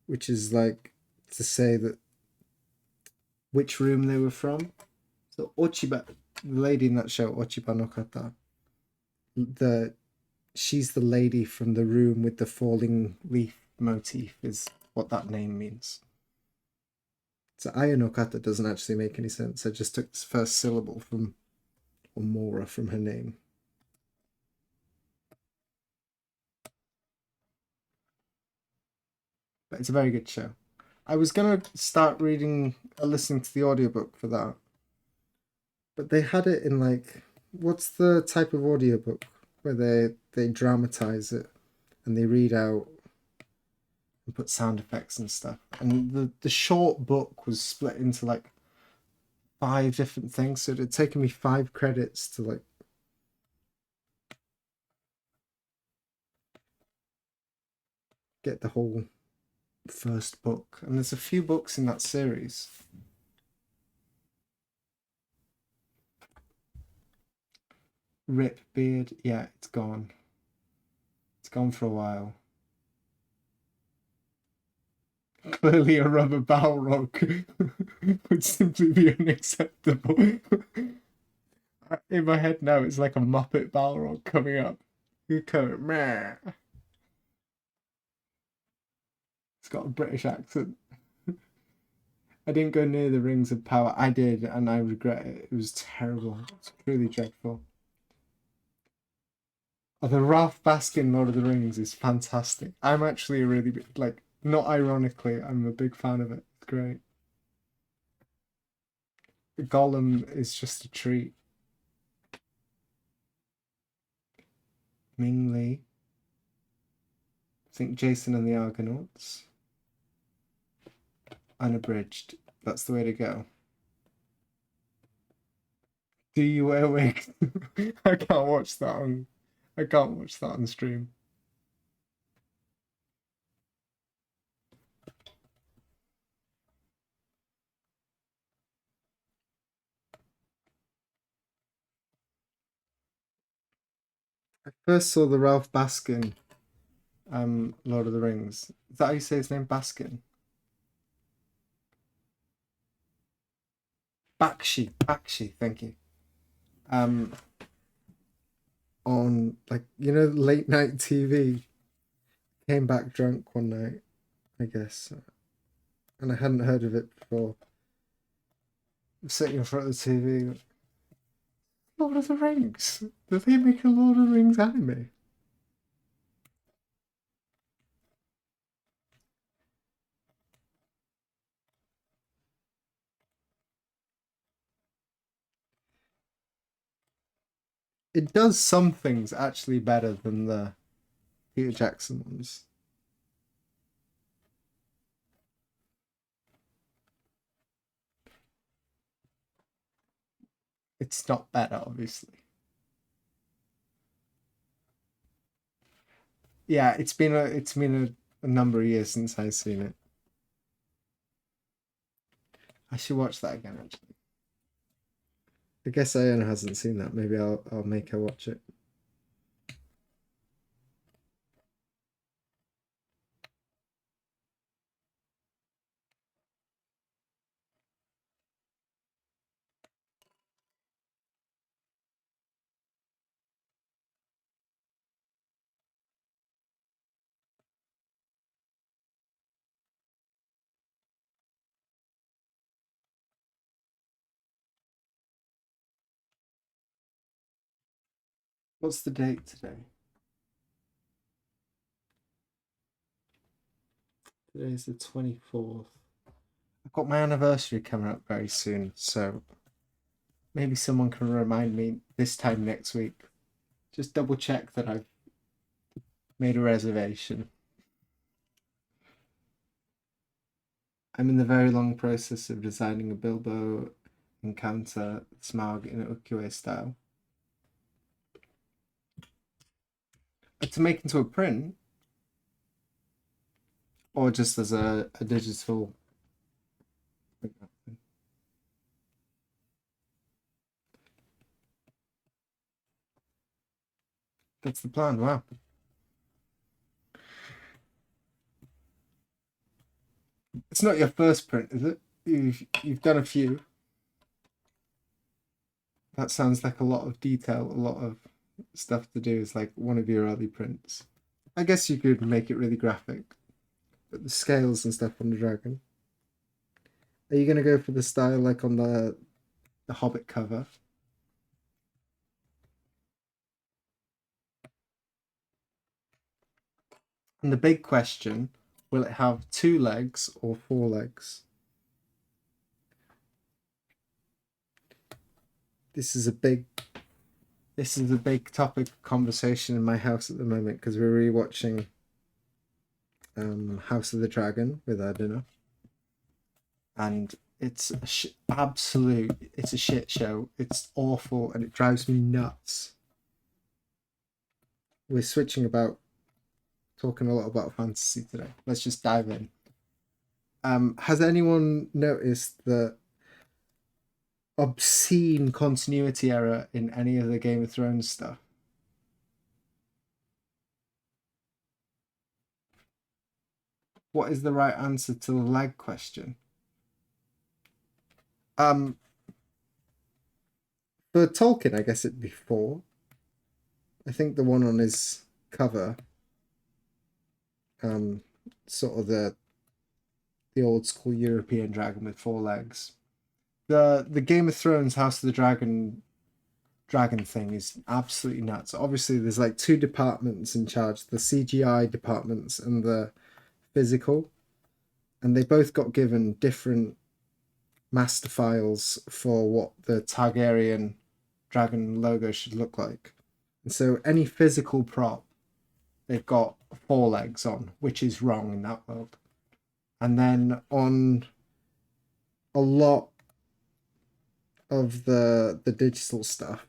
Speaker 1: which is like to say that which room they were from. So Ochiba, the lady in that show, Ochiba Nokata, she's the lady from the room with the falling leaf motif is what that name means. So Aya no Kata doesn't actually make any sense. I just took this first syllable from Omora from her name. But it's a very good show. I was gonna start listening to the audiobook for that. But they had it in like, what's the type of audiobook where they dramatize it and they read out and put sound effects and stuff. And the short book was split into like 5 different things. So it had taken me 5 credits to like get the whole first book. And there's a few books in that series. Rip beard, yeah, it's gone. It's gone for a while. Clearly a rubber Balrog would simply be unacceptable. In my head now, it's like a Muppet Balrog coming up. You come, meh. It's got a British accent. I didn't go near the Rings of Power. I did, and I regret it. It was terrible. It's truly dreadful. Oh, the Ralph Baskin Lord of the Rings is fantastic. I'm actually a really big, like, not ironically, I'm a big fan of it. It's great. Gollum is just a treat. Ming Lee. I think Jason and the Argonauts. Unabridged. That's the way to go. Do you wear wigs? I can't watch that on. I can't watch that on stream. I first saw the Ralph Baskin, Lord of the Rings. Is that how you say his name? Baskin. Bakshi. Thank you. On like late night TV. Came back drunk one night, I guess, and I hadn't heard of it before. I'm sitting in front of the TV. Lord of the Rings. Did they make a Lord of the Rings anime? It does some things actually better than the Peter Jackson ones. It's not better, obviously. Yeah, it's been a number of years since I've seen it. I should watch that again, actually. I guess Iona hasn't seen that. Maybe I'll make her watch it. What's the date today? Today's the 24th. I've got my anniversary coming up very soon, so maybe someone can remind me this time next week. Just double check that I've made a reservation. I'm in the very long process of designing a Bilbo encounter Smaug in ukiyo-e style. To make into a print, or just as a digital. That's the plan. Wow. It's not your first print, is it? You've done a few. That sounds like a lot of detail, a lot of stuff to do. Is like one of your early prints. I guess you could make it really graphic, but the scales and stuff on the dragon. Are you gonna go for the style like on the Hobbit cover? And the big question, will it have 2 legs or 4 legs? This is a big topic of conversation in my house at the moment because we're rewatching House of the Dragon with our dinner. And it's a it's a shit show. It's awful and it drives me nuts. We're switching about talking a lot about fantasy today. Let's just dive in. Has anyone noticed the obscene continuity error in any of the Game of Thrones stuff? What is the right answer to the leg question? For Tolkien, I guess it'd be 4. I think the one on his cover, sort of the the old school European dragon with 4 legs. The Game of Thrones House of the dragon thing is absolutely nuts. Obviously, there's like two departments in charge: the CGI departments and the physical, and they both got given different master files for what the Targaryen dragon logo should look like. And so any physical prop, they've got 4 legs on, which is wrong in that world. And then on a lot of the digital stuff,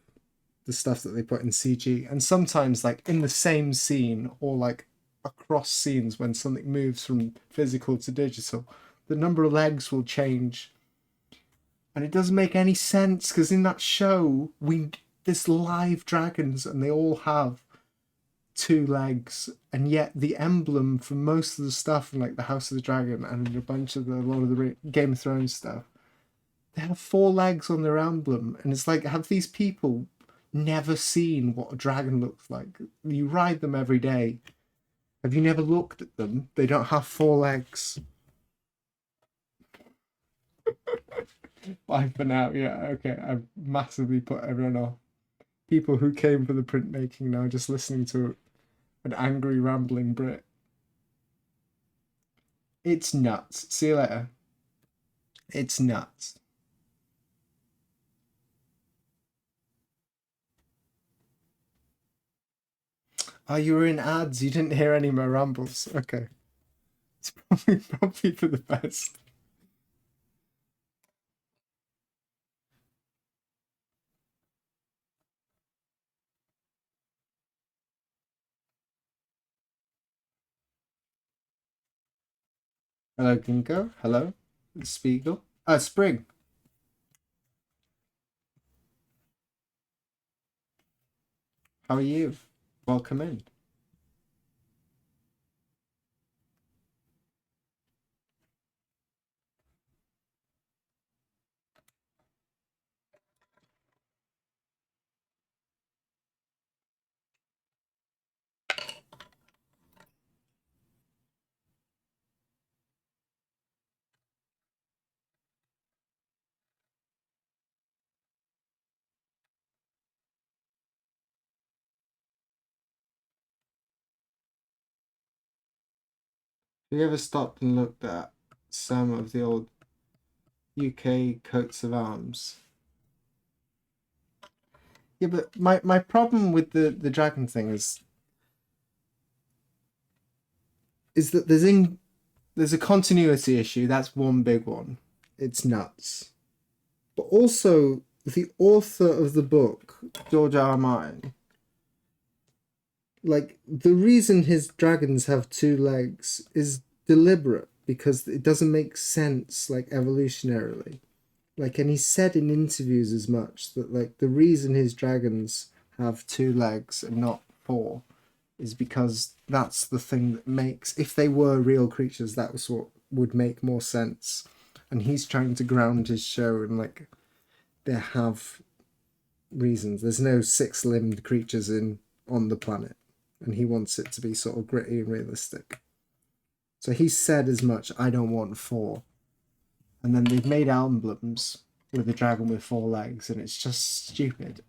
Speaker 1: the stuff that they put in CG, and sometimes like in the same scene or like across scenes when something moves from physical to digital, the number of legs will change. And it doesn't make any sense because in that show, there's live dragons and they all have 2 legs, and yet the emblem for most of the stuff in like the House of the Dragon and a bunch of the Lord of the Game of Thrones stuff, they have 4 legs on their emblem, and it's like, have these people never seen what a dragon looks like? You ride them every day. Have you never looked at them? They don't have 4 legs. Bye for now. Yeah, okay. I've massively put everyone off. People who came for the printmaking now just listening to an angry, rambling Brit. It's nuts. See you later. It's nuts. Oh, you were in ads. You didn't hear any of my rambles. Okay. It's probably for the best. Hello, Ginkgo. Hello, Spiegel. Spring. How are you? Welcome in. Have you ever stopped and looked at some of the old UK coats of arms? Yeah, but my problem with the dragon thing is that there's a continuity issue. That's one big one. It's nuts. But also the author of the book, George R. R. Martin, like the reason his dragons have 2 legs is deliberate because it doesn't make sense like evolutionarily. Like, and he said in interviews as much that like the reason his dragons have 2 legs and not 4 is because that's the thing that makes, if they were real creatures, that was what would make more sense. And he's trying to ground his show in like they have reasons. There's no 6-limbed creatures on the planet, and he wants it to be sort of gritty and realistic. So he said as much. I don't want 4, and then they've made emblems with a dragon with 4 legs, and it's just stupid.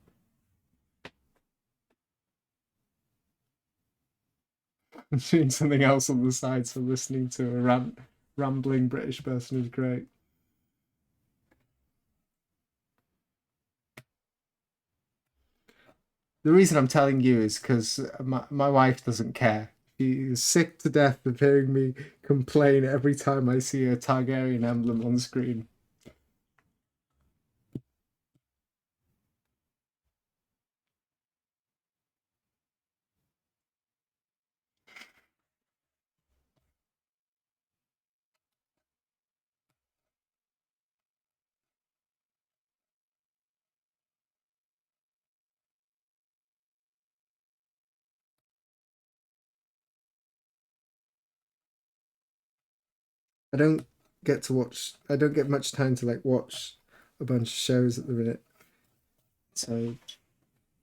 Speaker 1: I'm doing something else on the side, so listening to a rambling British person is great. The reason I'm telling you is because my wife doesn't care. She is sick to death of hearing me complain every time I see a Targaryen emblem on screen. I don't get to watch. I don't get much time to like watch a bunch of shows at the minute. So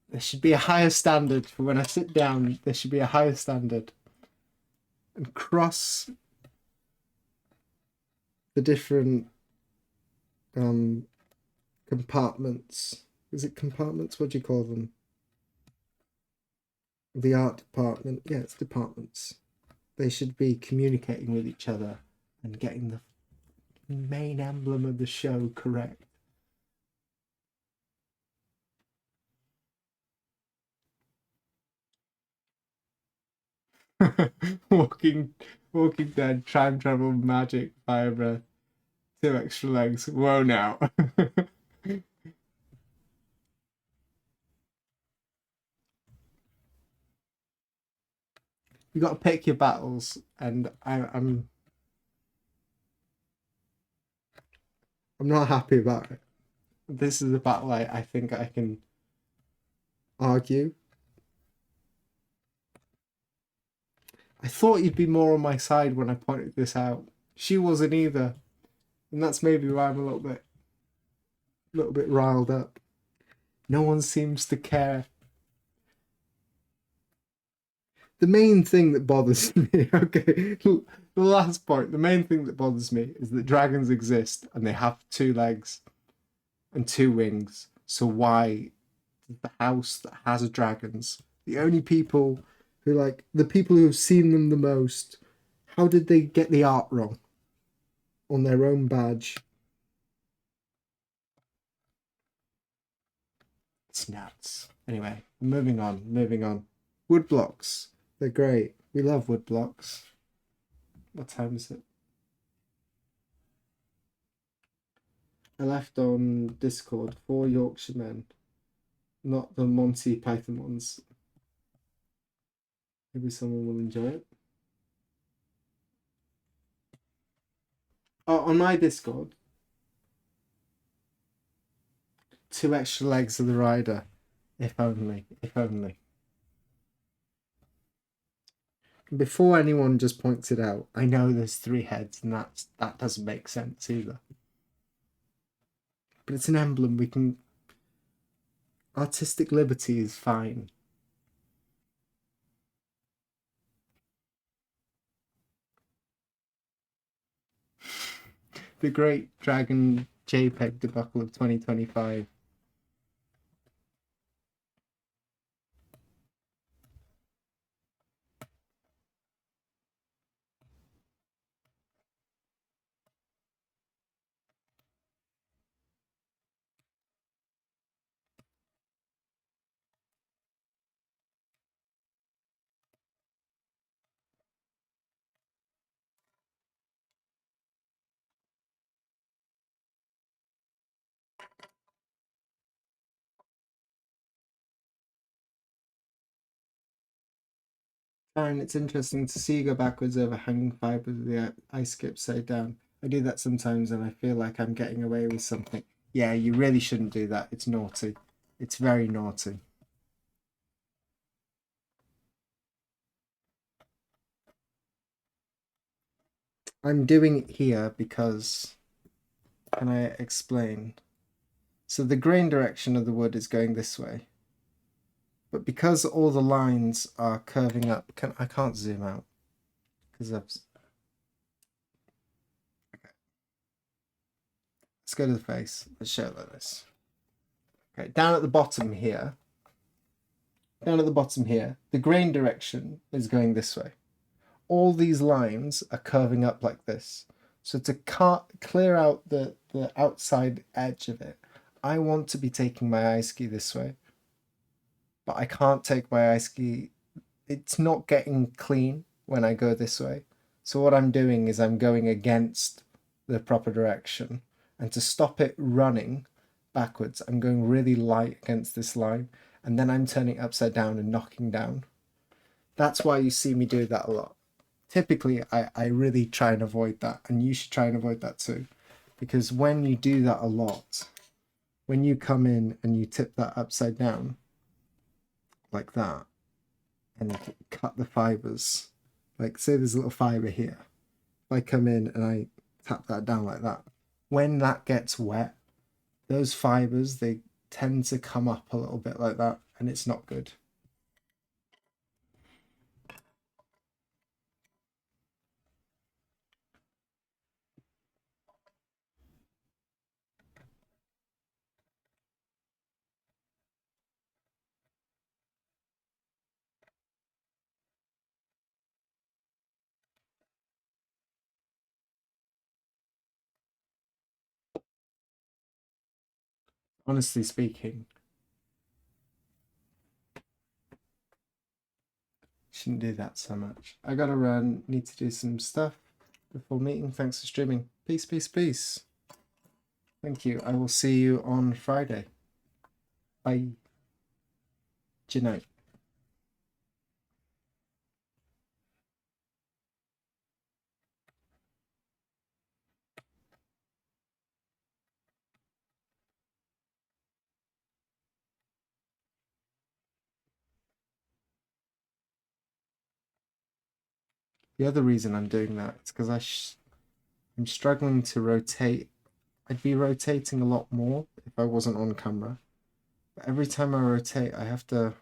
Speaker 1: there should be a higher standard for when I sit down. There should be a higher standard. And cross. the different compartments. Is it compartments? What do you call them? The art department. Yeah, it's departments. They should be communicating with each other and getting the main emblem of the show correct. walking Walking Dead, time travel, magic, fire breath, two extra legs. Whoa now. You got to pick your battles, and I'm not happy about it. This is a battle I think I can argue. I thought you'd be more on my side when I pointed this out. She wasn't either, and that's maybe why I'm a little bit riled up. No one seems to care. The main thing that bothers me, okay, the last point, the main thing that bothers me is that dragons exist and they have two legs and two wings. So why the house that has dragons, the only people who like the people who've seen them the most, how did they get the art wrong on their own badge? It's nuts. Anyway, moving on. Woodblocks. They're great. We love woodblocks. What time is it? I left on Discord 4 Yorkshiremen, not the Monty Python ones. Maybe someone will enjoy it. Oh, on my Discord, 2 extra legs of the rider. If only. Before anyone just points it out, I know there's 3 heads, and that doesn't make sense either. But it's an emblem. We can. Artistic liberty is fine. The Great Dragon JPEG debacle of 2025. And it's interesting to see you go backwards over hanging fibers with the ice skip side down. I do that sometimes and I feel like I'm getting away with something. Yeah, you really shouldn't do that. It's naughty. It's very naughty. I'm doing it here because, can I explain? So the grain direction of the wood is going this way. But because all the lines are curving up, I can't zoom out because I've. Okay. Let's go to the face. Let's show it like this. Okay, down at the bottom here. Down at the bottom here, the grain direction is going this way. All these lines are curving up like this. So to clear out the outside edge of it, I want to be taking my ice ski this way. But I can't take my ice ski. It's not getting clean when I go this way. So what I'm doing is I'm going against the proper direction. And to stop it running backwards, I'm going really light against this line. And then I'm turning upside down and knocking down. That's why you see me do that a lot. Typically, I really try and avoid that. And you should try and avoid that too. Because when you do that a lot, when you come in and you tip that upside down, like that, and cut the fibers, like say there's a little fiber here. If I come in and I tap that down like that, when that gets wet, those fibers, they tend to come up a little bit like that, and it's not good. Honestly speaking, shouldn't do that so much. I gotta run, need to do some stuff before meeting. Thanks for streaming. Peace, peace, peace. Thank you. I will see you on Friday. Bye. Good night. The other reason I'm doing that is because I'm struggling to rotate. I'd be rotating a lot more if I wasn't on camera. But every time I rotate, I have to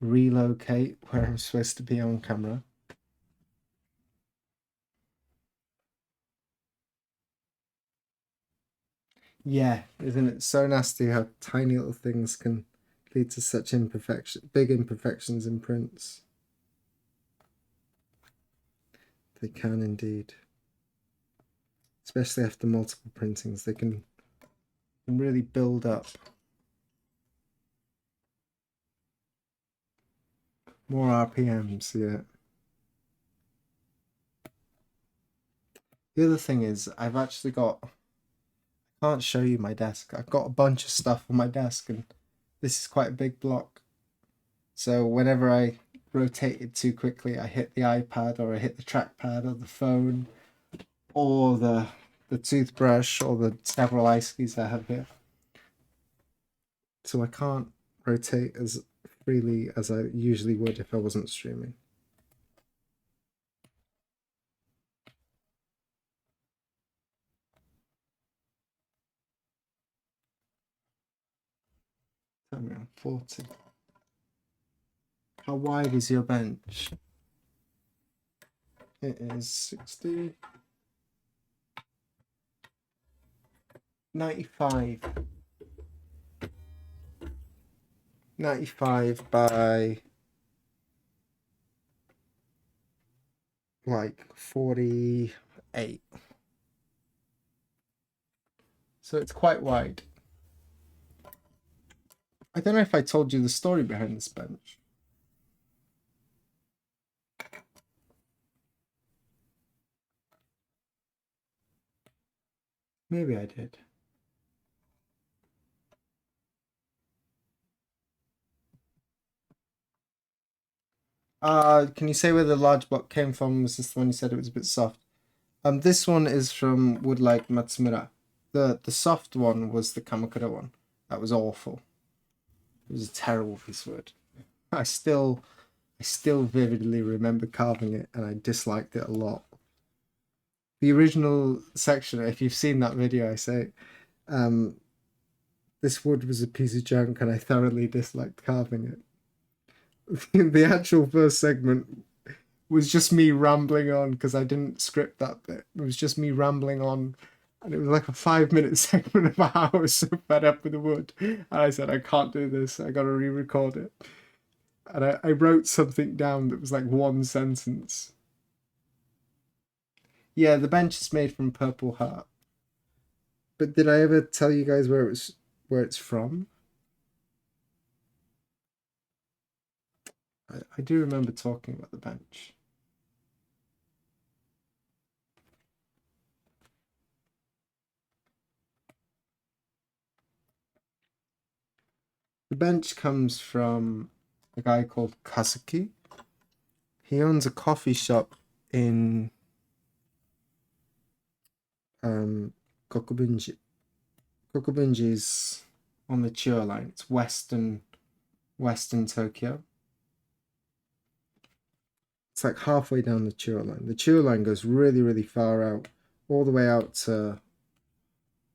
Speaker 1: relocate where I'm supposed to be on camera. Yeah, isn't it so nasty how tiny little things can lead to such big imperfections in prints? They can indeed. Especially after multiple printings, they can really build up. More RPMs, yeah. The other thing is, I've actually got, I can't show you my desk. I've got a bunch of stuff on my desk, and this is quite a big block. So whenever I rotate it too quickly, I hit the iPad or I hit the trackpad or the phone or the toothbrush or the several ice skis I have here. So I can't rotate as freely as I usually would if I wasn't streaming. Tell me, I'm 40. How wide is your bench? It is 60. 95. 95 by like 48. So it's quite wide. I don't know if I told you the story behind this bench. Maybe I did. Can you say where the large block came from? Was this the one you said it was a bit soft? This one is from Woodblock Matsumura. The soft one was the Kamakura one. That was awful. It was a terrible piece of wood. I still vividly remember carving it, and I disliked it a lot. The original section, if you've seen that video, I say, this wood was a piece of junk, and I thoroughly disliked carving it. The actual first segment was just me rambling on because I didn't script that bit. It was just me rambling on, and it was like a 5-minute segment about how I was so fed up with the wood. And I said, I can't do this. I got to re-record it. And I wrote something down that was like one sentence. Yeah, the bench is made from Purple Heart. But did I ever tell you guys where it's from? I do remember talking about the bench. The bench comes from a guy called Kazuki. He owns a coffee shop in Kokubunji. Kokubunji is on the Chiyo line. It's western Tokyo. It's like halfway down the Chiyo line. The Chiyo line goes really, really far out, all the way out to,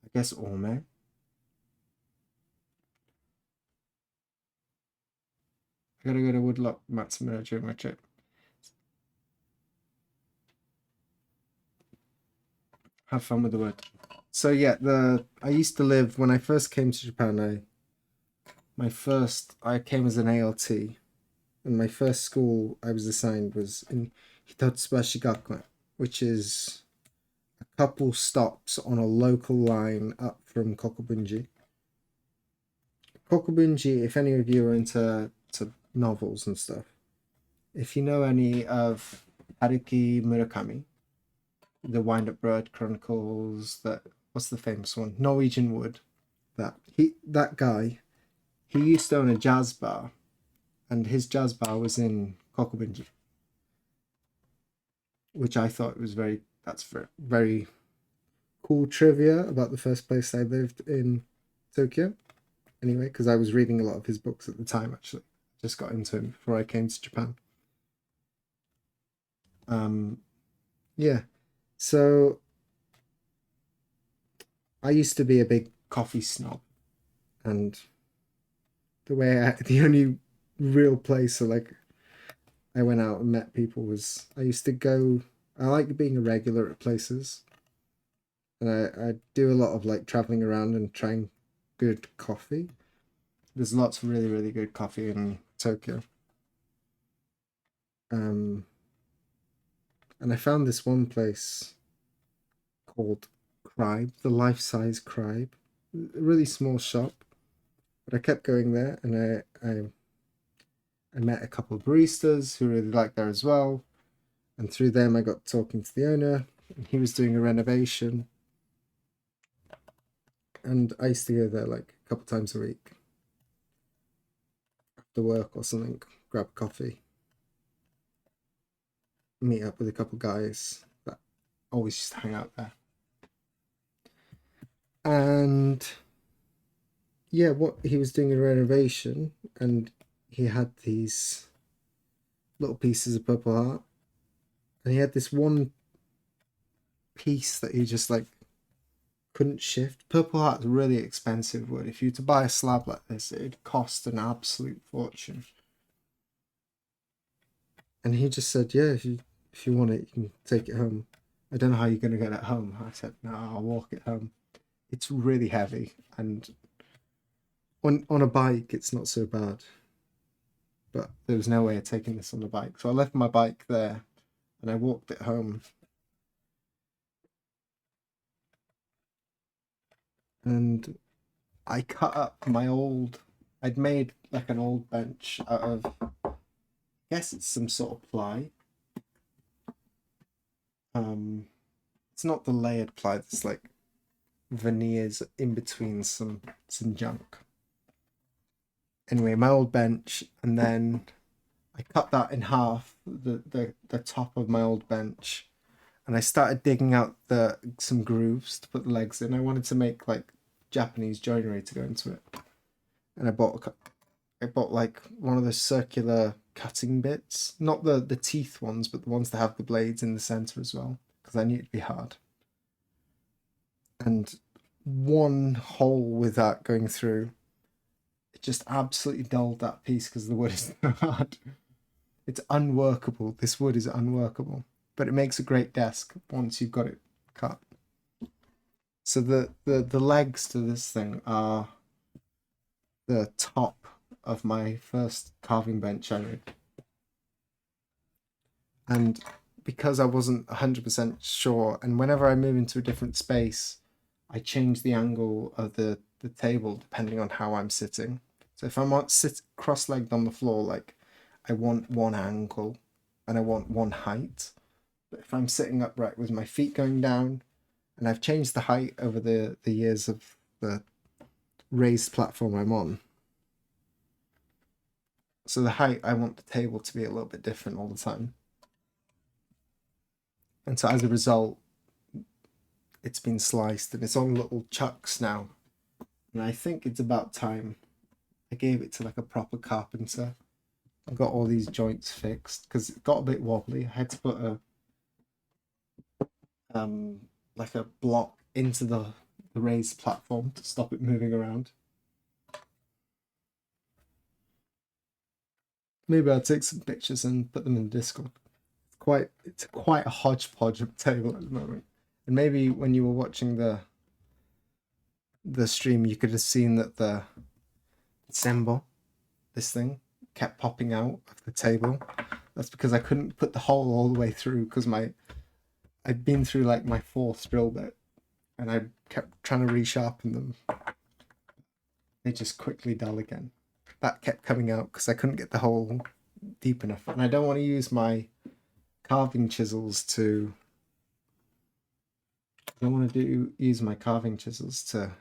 Speaker 1: I guess, Ome. I gotta go to Woodblock Matsumura during my trip. Have fun with the wood. So yeah, I used to live when I first came to Japan. I came as an ALT, and my first school I was assigned was in Hitotsubashi Gakuen, which is a couple stops on a local line up from Kokubunji. Kokubunji, if any of you are into novels and stuff, if you know any of Haruki Murakami, the Wind Up Bird Chronicles, what's the famous one? Norwegian Wood. That guy, he used to own a jazz bar, and his jazz bar was in Kokubunji, which I thought was that's very cool trivia about the first place I lived in Tokyo. Anyway, because I was reading a lot of his books at the time, actually. Just got into him before I came to Japan. Yeah. So I used to be a big coffee snob, and the only real place I went out and met people was I used to go. I like being a regular at places, and I do a lot of like traveling around and trying good coffee. There's lots of really, really good coffee in Tokyo. And I found this one place called Cribe, the Life Size Cribe, a really small shop. But I kept going there, and I met a couple of baristas who really liked there as well. And through them, I got talking to the owner, and he was doing a renovation. And I used to go there like a couple times a week after work or something, grab coffee, meet up with a couple guys that always used to hang out there. And yeah, what he was doing a renovation, and he had these little pieces of Purple Heart, and he had this one piece that he just like couldn't shift. Purple Heart's really expensive wood. If you were to buy a slab like this, it'd cost an absolute fortune. And he just said, yeah, if you want it, you can take it home. I don't know how you're going to get it home. I said, no, I'll walk it home. It's really heavy, and on a bike, it's not so bad. But there was no way of taking this on the bike. So I left my bike there, and I walked it home. And I cut up I'd made like an old bench out of, I guess it's some sort of ply. It's not the layered ply, it's like veneers in between some junk. Anyway, my old bench, and then I cut that in half, the top of my old bench, and I started digging out some grooves to put the legs in. I wanted to make like Japanese joinery to go into it, and I bought like one of the circular cutting bits, not the teeth ones, but the ones that have the blades in the center as well, because I knew it'd be hard. And one hole with that going through, it just absolutely dulled that piece because the wood is so hard. It's unworkable. This wood is unworkable, but it makes a great desk once you've got it cut. So the legs to this thing are the top of my first carving bench I made. And because I wasn't 100% sure, and whenever I move into a different space, I change the angle of the table depending on how I'm sitting. So if I'm sit cross-legged on the floor, like I want one angle and I want one height. But if I'm sitting upright with my feet going down, and I've changed the height over the years of the raised platform I'm on. So the height, I want the table to be a little bit different all the time. And so as a result, it's been sliced and it's on little chucks now. And I think it's about time I gave it to like a proper carpenter. I got all these joints fixed because it got a bit wobbly. I had to put like a block into the raised platform to stop it moving around. Maybe I'll take some pictures and put them in the Discord. It's quite a hodgepodge of table at the moment. And maybe when you were watching the stream, you could have seen that the symbol, this thing, kept popping out of the table. That's because I couldn't put the hole all the way through because I'd been through like my fourth drill bit, and I kept trying to resharpen them. they just quickly dull again. That kept coming out because I couldn't get the hole deep enough. And I don't want to use my carving chisels to... I don't want to use my carving chisels to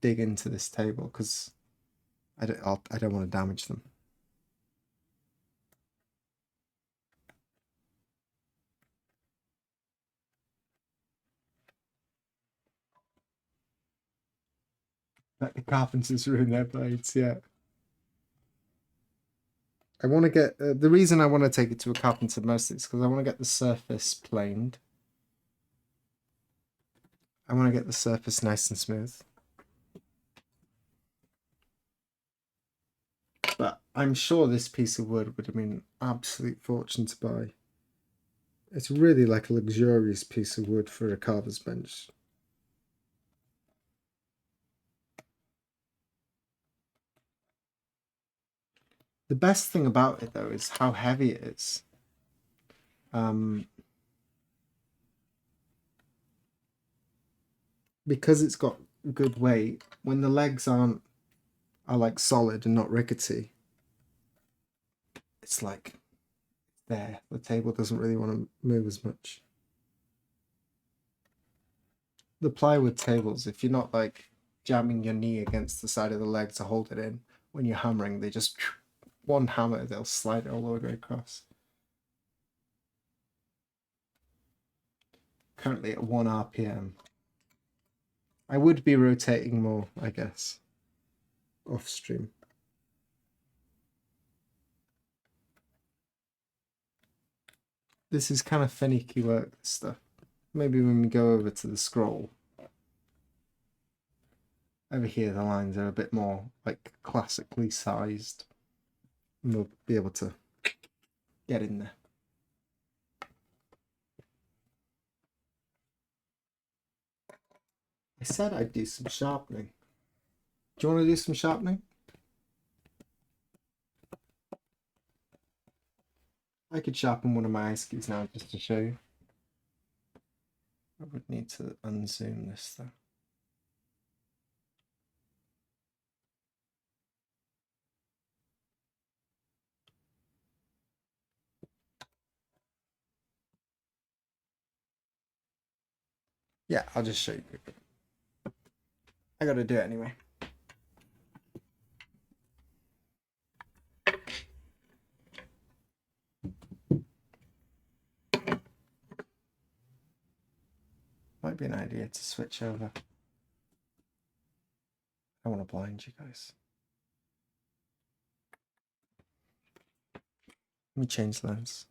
Speaker 1: dig into this table because I don't want to damage them. Let the carpenters ruin their blades, yeah. I want to get... the reason I want to take it to a carpenter mostly is because I want to get the surface planed. I want to get the surface nice and smooth. But I'm sure this piece of wood would have been an absolute fortune to buy. It's really like a luxurious piece of wood for a carver's bench. The best thing about it, though, is how heavy it is. Because it's got good weight, when the legs are like solid and not rickety, it's like there. The table doesn't really want to move as much. The plywood tables, if you're not like jamming your knee against the side of the leg to hold it in, when you're hammering, they just... one hammer, they'll slide it all the way across. Currently at 1 RPM. I would be rotating more, I guess, off stream. This is kind of finicky work, this stuff. Maybe when we go over to the scroll. Over here, the lines are a bit more like classically sized. And we'll be able to get in there. I said I'd do some sharpening. Do you want to do some sharpening? I could sharpen one of my ice cubes now just to show you. I would need to unzoom this though. Yeah, I'll just show you quickly. I gotta do it anyway. Might be an idea to switch over. I don't want to blind you guys. Let me change lens.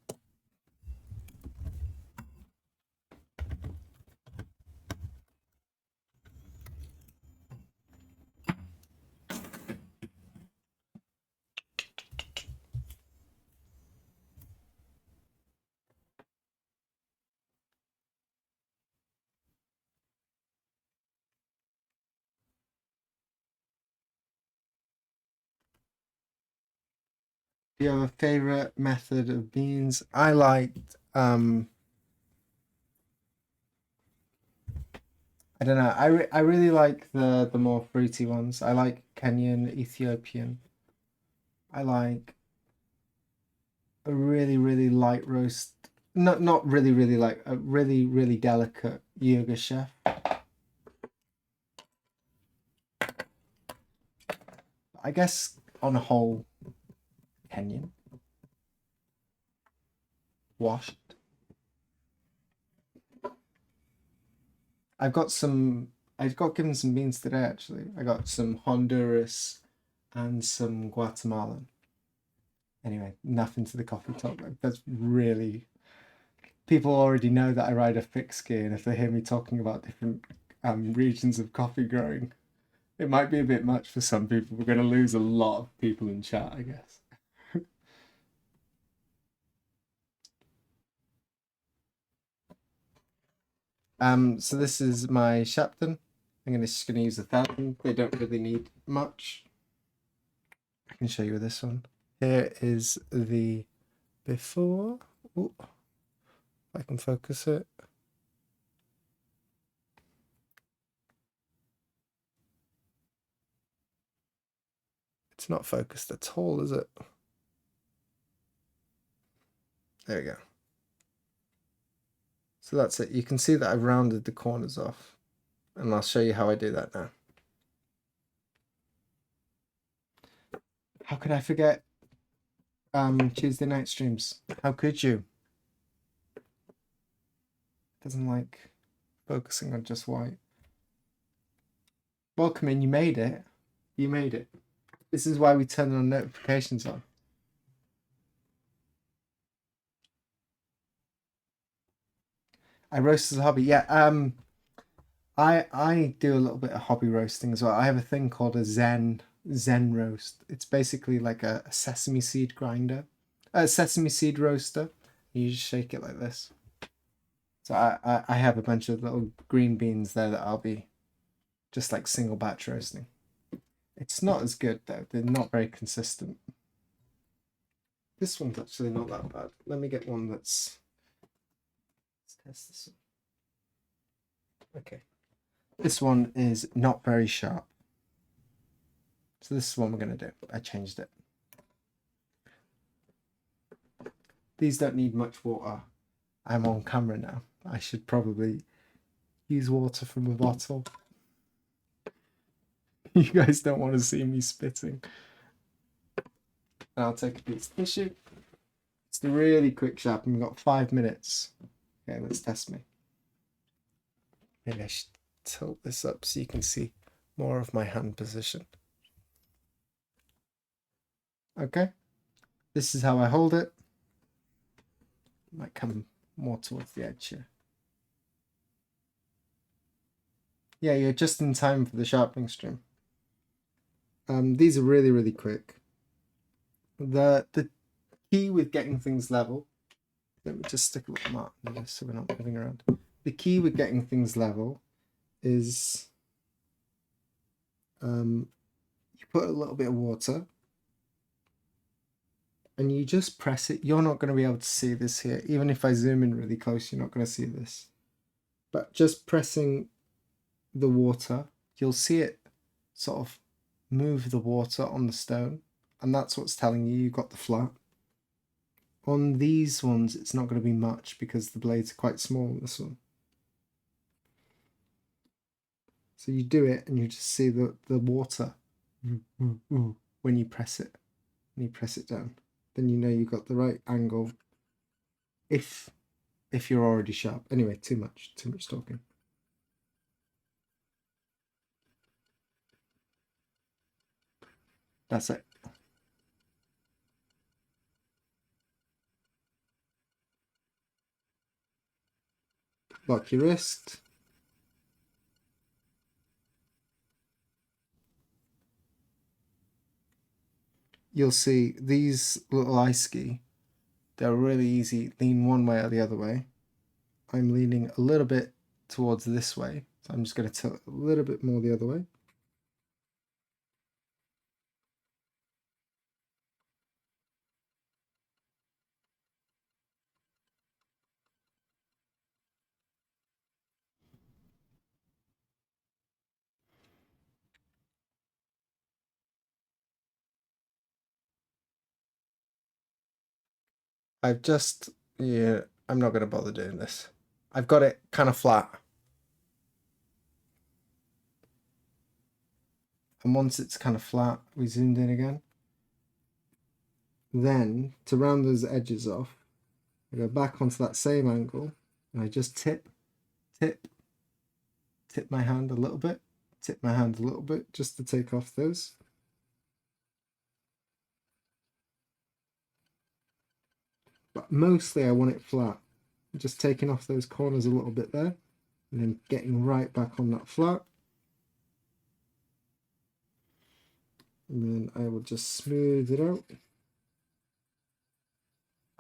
Speaker 1: Do you have a favorite method of beans? I liked I don't know. I really like the more fruity ones. I like Kenyan, Ethiopian. I like a really light roast. Not really light. A really delicate yoga chef. I guess on a whole, Kenyan. Washed. I got given some beans today actually. I got some Honduras and some Guatemalan. Anyway, nothing to the coffee talk. That's really... People already know that I ride a fixed gear, and if they hear me talking about different regions of coffee growing, it might be a bit much for some people. We're going to lose a lot of people in chat, I guess. So this is my Shapton. I'm just going to use 1,000. They don't really need much. I can show you this one. Here is the before. Ooh, if I can focus it. It's not focused at all, is it? There we go. So that's it. You can see that I've rounded the corners off, and I'll show you how I do that now. How could I forget Tuesday night streams? How could you? Doesn't like focusing on just white. Welcome in, you made it. You made it. This is why we turn our notifications on. I roast as a hobby. Yeah, I do a little bit of hobby roasting as well. I have a thing called a Zen roast. It's basically like a sesame seed grinder, a sesame seed roaster. You just shake it like this. So I have a bunch of little green beans there that I'll be just like single batch roasting. It's not as good though. They're not very consistent. This one's actually not that bad. Let me get one that's. Let's test this one. Okay. This one is not very sharp. So this is what we're going to do. I changed it. These don't need much water. I'm on camera now. I should probably use water from a bottle. You guys don't want to see me spitting. And I'll take a piece of tissue. It's the really quick sharpen. We've got 5 minutes. Okay, let's test me. Maybe I should tilt this up so you can see more of my hand position. Okay, this is how I hold it. Might come more towards the edge here. Yeah, you're just in time for the sharpening stream. These are really, really quick. The key with getting things level, let me just stick a little mark in this so we're not moving around. The key with getting things level is you put a little bit of water and you just press it. You're not going to be able to see this here. Even if I zoom in really close, you're not going to see this. But just pressing the water, you'll see it sort of move the water on the stone, and that's what's telling you got the flat. On these ones, it's not going to be much because the blades are quite small on this one. So you do it and you just see the water when you press it. When you press it down, then you know you've got the right angle. If you're already sharp. Anyway, too much talking. That's it. Lock your wrist. You'll see these little ice ski, they're really easy. Lean one way or the other way. I'm leaning a little bit towards this way, so I'm just going to tilt a little bit more the other way. Yeah, I'm not going to bother doing this. I've got it kind of flat. And once it's kind of flat, we zoomed in again. Then, to round those edges off, I go back onto that same angle, and I just tip my hand a little bit, just to take off those. But mostly I want it flat. Just taking off those corners a little bit there, and then getting right back on that flat. And then I will just smooth it out.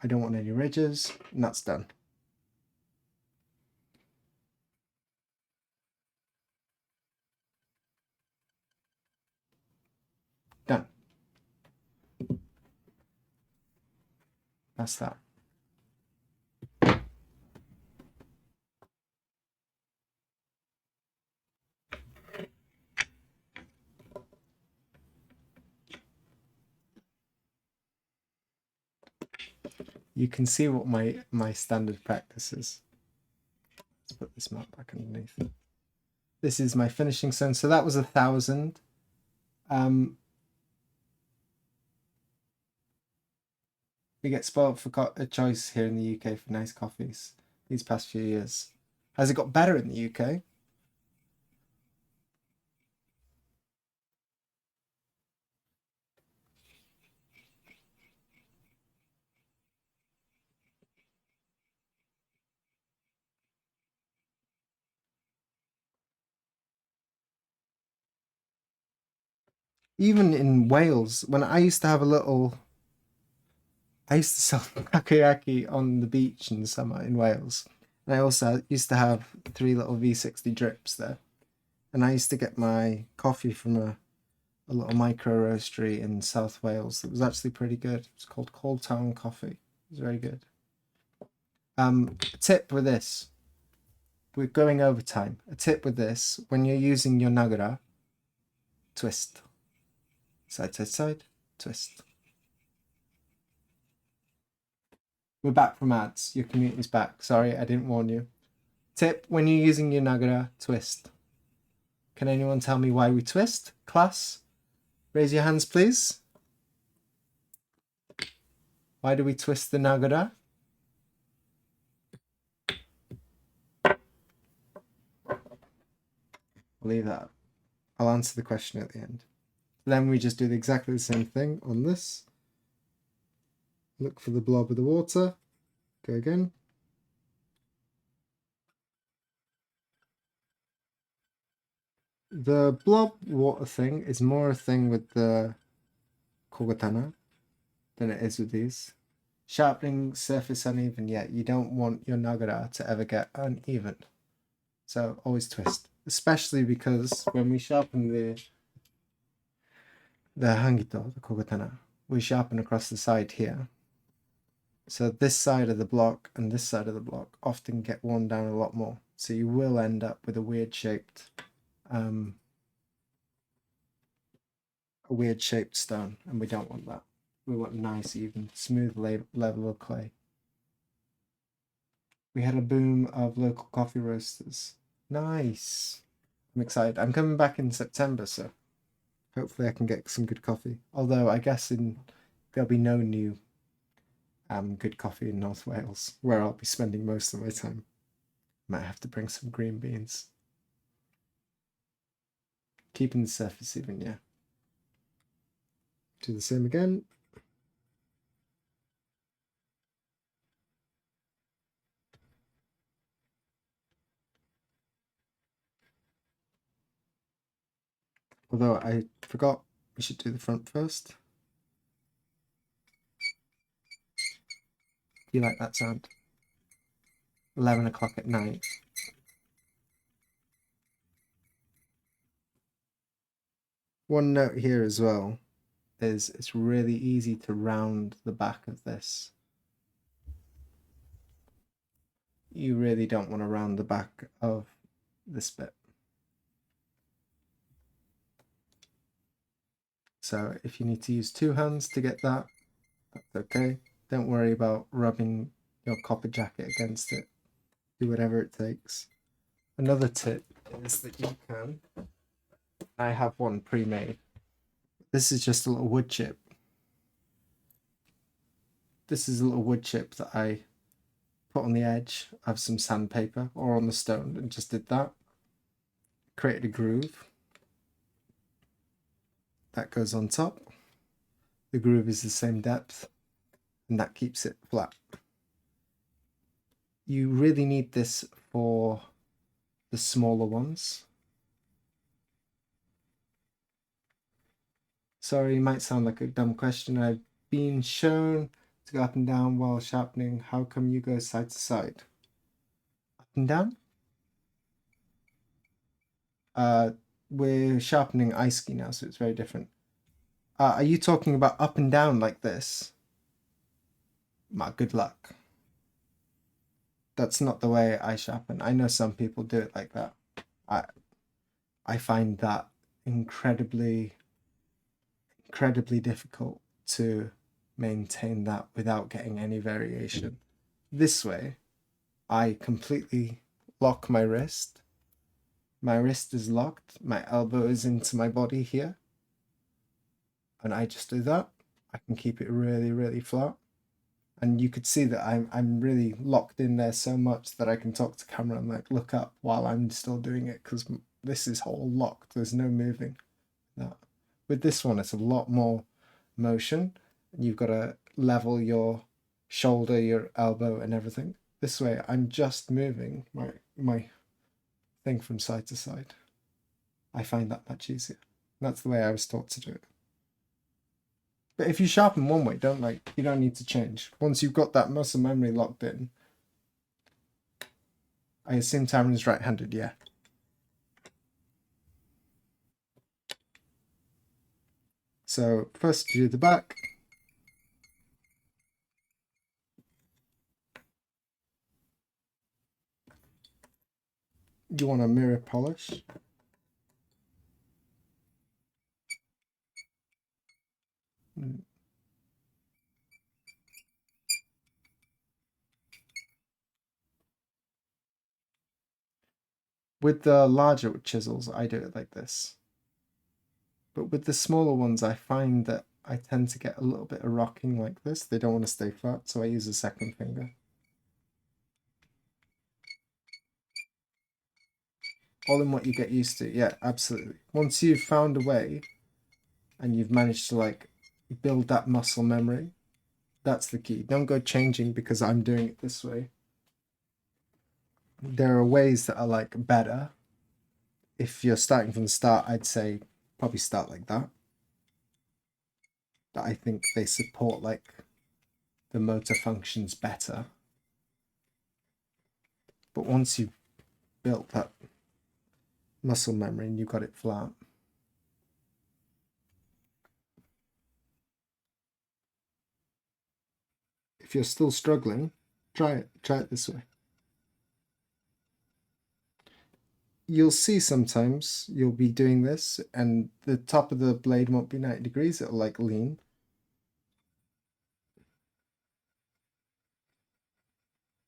Speaker 1: I don't want any ridges, and that's done. Done. That's that. you can see what my standard practice is. Let's put this map back underneath. This is my finishing zone. So that was 1,000. We get spoiled for a choice here in the UK for nice coffees these past few years. Has it got better in the UK? Even in Wales, when I used to have I used to sell takoyaki on the beach in the summer in Wales. And I also used to have 3 little V60 drips there. And I used to get my coffee from a little micro roastery in South Wales that was actually pretty good. It's called Cold Town Coffee. It was very good. Tip with this. We're going over time. A tip with this, when you're using your nagara, twist. Side, side, side, twist. We're back from ads. Your community's back. Sorry, I didn't warn you. Tip, when you're using your nagara, twist. Can anyone tell me why we twist? Class, raise your hands, please. Why do we twist the nagara? I'll leave that. I'll answer the question at the end. Then we just do exactly the same thing on this. Look for the blob of the water. Go again. The blob water thing is more a thing with the kogatana than it is with these. Sharpening surface uneven, yeah, you don't want your nagara to ever get uneven. So always twist, especially because when we sharpen the hangito, the kogatana, we sharpen across the side here. So this side of the block and this side of the block often get worn down a lot more. So you will end up with a weird shaped stone, and we don't want that. We want nice, even, smooth level of clay. We had a boom of local coffee roasters. Nice. I'm excited. I'm coming back in September, so hopefully I can get some good coffee. Although I guess there'll be no new good coffee in North Wales, where I'll be spending most of my time. Might have to bring some green beans. Keeping the surface even, yeah. Do the same again. Although I forgot we should do the front first. Do you like that sound? 11 o'clock at night. One note here as well is it's really easy to round the back of this. You really don't want to round the back of this bit. So if you need to use 2 hands to get that, that's okay. Don't worry about rubbing your copper jacket against it. Do whatever it takes. Another tip is that you can, I have one pre-made. This is just a little wood chip. This is a little wood chip that I put on the edge of some sandpaper or on the stone and just did that. Created a groove. That goes on top. The groove is the same depth and that keeps it flat. You really need this for the smaller ones. Sorry, it might sound like a dumb question. I've been shown to go up and down while sharpening. How come you go side to side? Up and down? We're sharpening ice-ski now, so it's very different. Are you talking about up and down like this? Good luck. That's not the way I sharpen. I know some people do it like that. I find that incredibly difficult to maintain that without getting any variation. This way, I completely lock my wrist. My wrist is locked. My elbow is into my body here. And I just do that. I can keep it really, really flat. And you could see that I'm really locked in there so much that I can talk to camera and like look up while I'm still doing it, because this is all locked. There's no moving. That. With this one, it's a lot more motion. You've got to level your shoulder, your elbow, and everything. This way, I'm just moving my thing from side to side. I find that much easier. That's the way I was taught to do it. But if you sharpen one way, you don't need to change. Once you've got that muscle memory locked in. I assume Taran's right-handed, yeah. So first do the back. You want a mirror polish. With the larger chisels, I do it like this. But with the smaller ones, I find that I tend to get a little bit of rocking like this. They don't want to stay flat, so I use a second finger. All in what you get used to. Yeah, absolutely. Once you've found a way and you've managed to like build that muscle memory, that's the key. Don't go changing because I'm doing it this way. There are ways that are like better. If you're starting from the start, I'd say probably start like that. But I think they support like the motor functions better. But once you've built that muscle memory and you got it flat, if you're still struggling, try it this way. You'll see sometimes you'll be doing this and the top of the blade won't be 90 degrees, it'll like lean.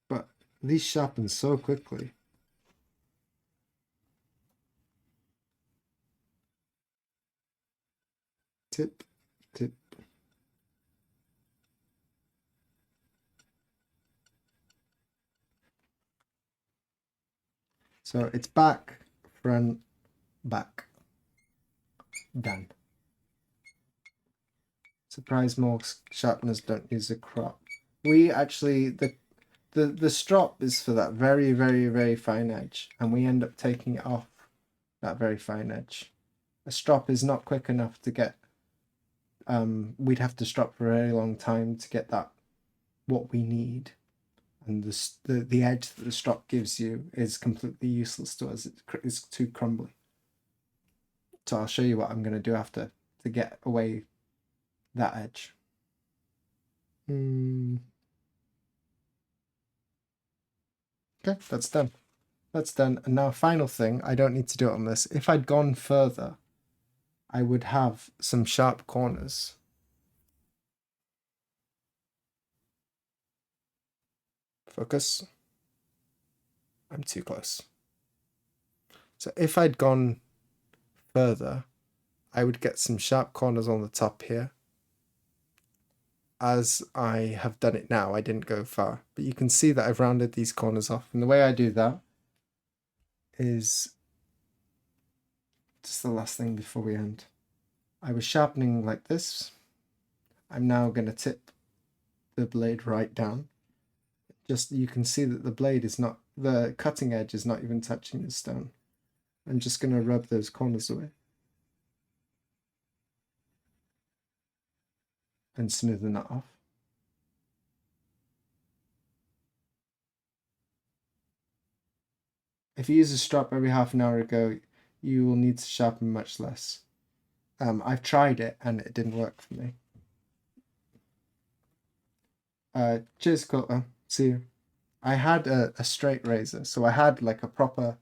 Speaker 1: But these sharpen so quickly. Tip, tip. So it's back, front, back. Done. Surprise, most sharpeners don't use a crop. We actually, the strop is for that very, very, very fine edge, and we end up taking it off that very fine edge. A strop is not quick enough to get, we'd have to strop for a very long time to get that, what we need. And the edge that the strop gives you is completely useless to us. It's too crumbly. So I'll show you what I'm going to do after to get away that edge. Okay, that's done. That's done. And now final thing, I don't need to do it on this. If I'd gone further, I would have some sharp corners. Focus. I'm too close. So if I'd gone further, I would get some sharp corners on the top here. As I have done it now, I didn't go far, but you can see that I've rounded these corners off. And the way I do that is just the last thing before we end. I was sharpening like this. I'm now going to tip the blade right down. Just you can see that the blade is not, the cutting edge is not even touching the stone. I'm just going to rub those corners away and smoothen that off. If you use a strop every half an hour ago, you will need to sharpen much less. I've tried it and it didn't work for me. Cheers, Cutler. See you. I had a straight razor, so I had like a proper.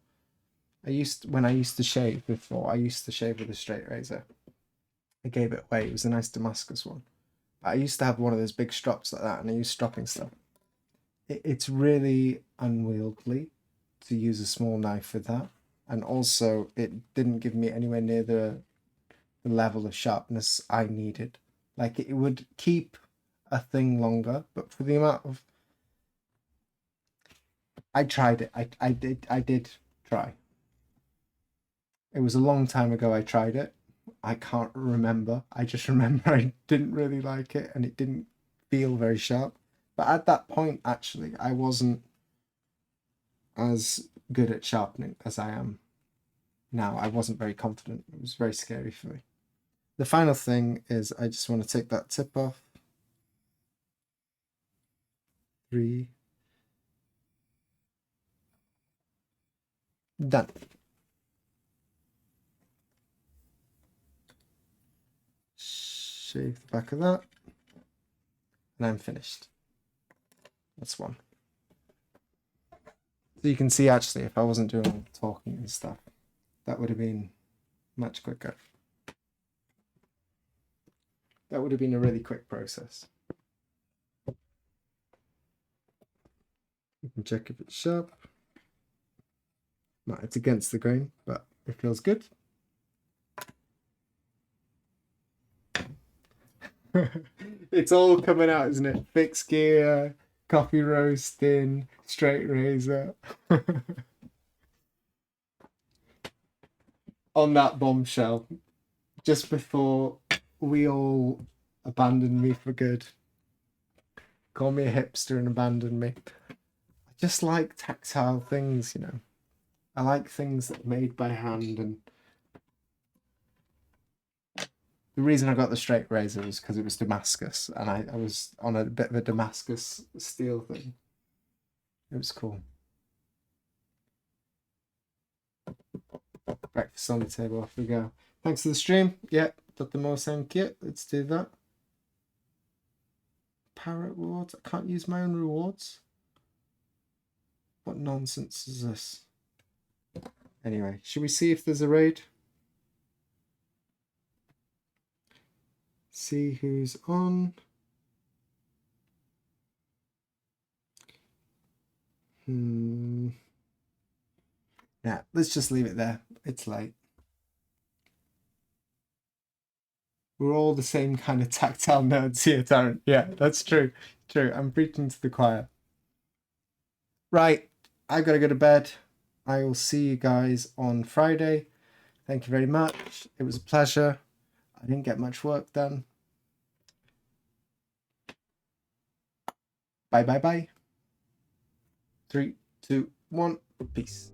Speaker 1: When I used to shave before, I used to shave with a straight razor. I gave it away. It was a nice Damascus one. I used to have one of those big strops like that, and I used stropping stuff. It's really unwieldy to use a small knife with that, and also it didn't give me anywhere near the level of sharpness I needed. Like, it would keep a thing longer, but for the amount of... I tried it. I did try. It was a long time ago I tried it. I can't remember. I just remember I didn't really like it, and it didn't feel very sharp. But at that point, actually, I wasn't as good at sharpening as I am now. I wasn't very confident. It was very scary for me. The final thing is I just want to take that tip off. 3. Done. Shave the back of that. And I'm finished. That's one. So you can see, actually, if I wasn't doing talking and stuff, that would have been much quicker. That would have been a really quick process. You can check if it's sharp. No, it's against the grain, but it feels good. It's all coming out, isn't it? Fixed gear, coffee roasting, straight razor. On that bombshell, just before we all abandoned me for good, call me a hipster and abandon me. I just like tactile things, you know. I like things that are made by hand, and the reason I got the straight razor was because it was Damascus, and I was on a bit of a Damascus steel thing. It was cool. Breakfast on the table, off we go. Thanks for the stream. Yeah, got the more thank you. Let's do that. Parrot rewards. I can't use my own rewards. What nonsense is this? Anyway, should we see if there's a raid? See who's on. Yeah, let's just leave it there. It's late. We're all the same kind of tactile nerds here, Tarrant. Yeah, that's true. True. I'm preaching to the choir. Right, I gotta go to bed. I will see you guys on Friday. Thank you very much. It was a pleasure. I didn't get much work done. Bye, bye, bye. 3, 2, 1. Peace.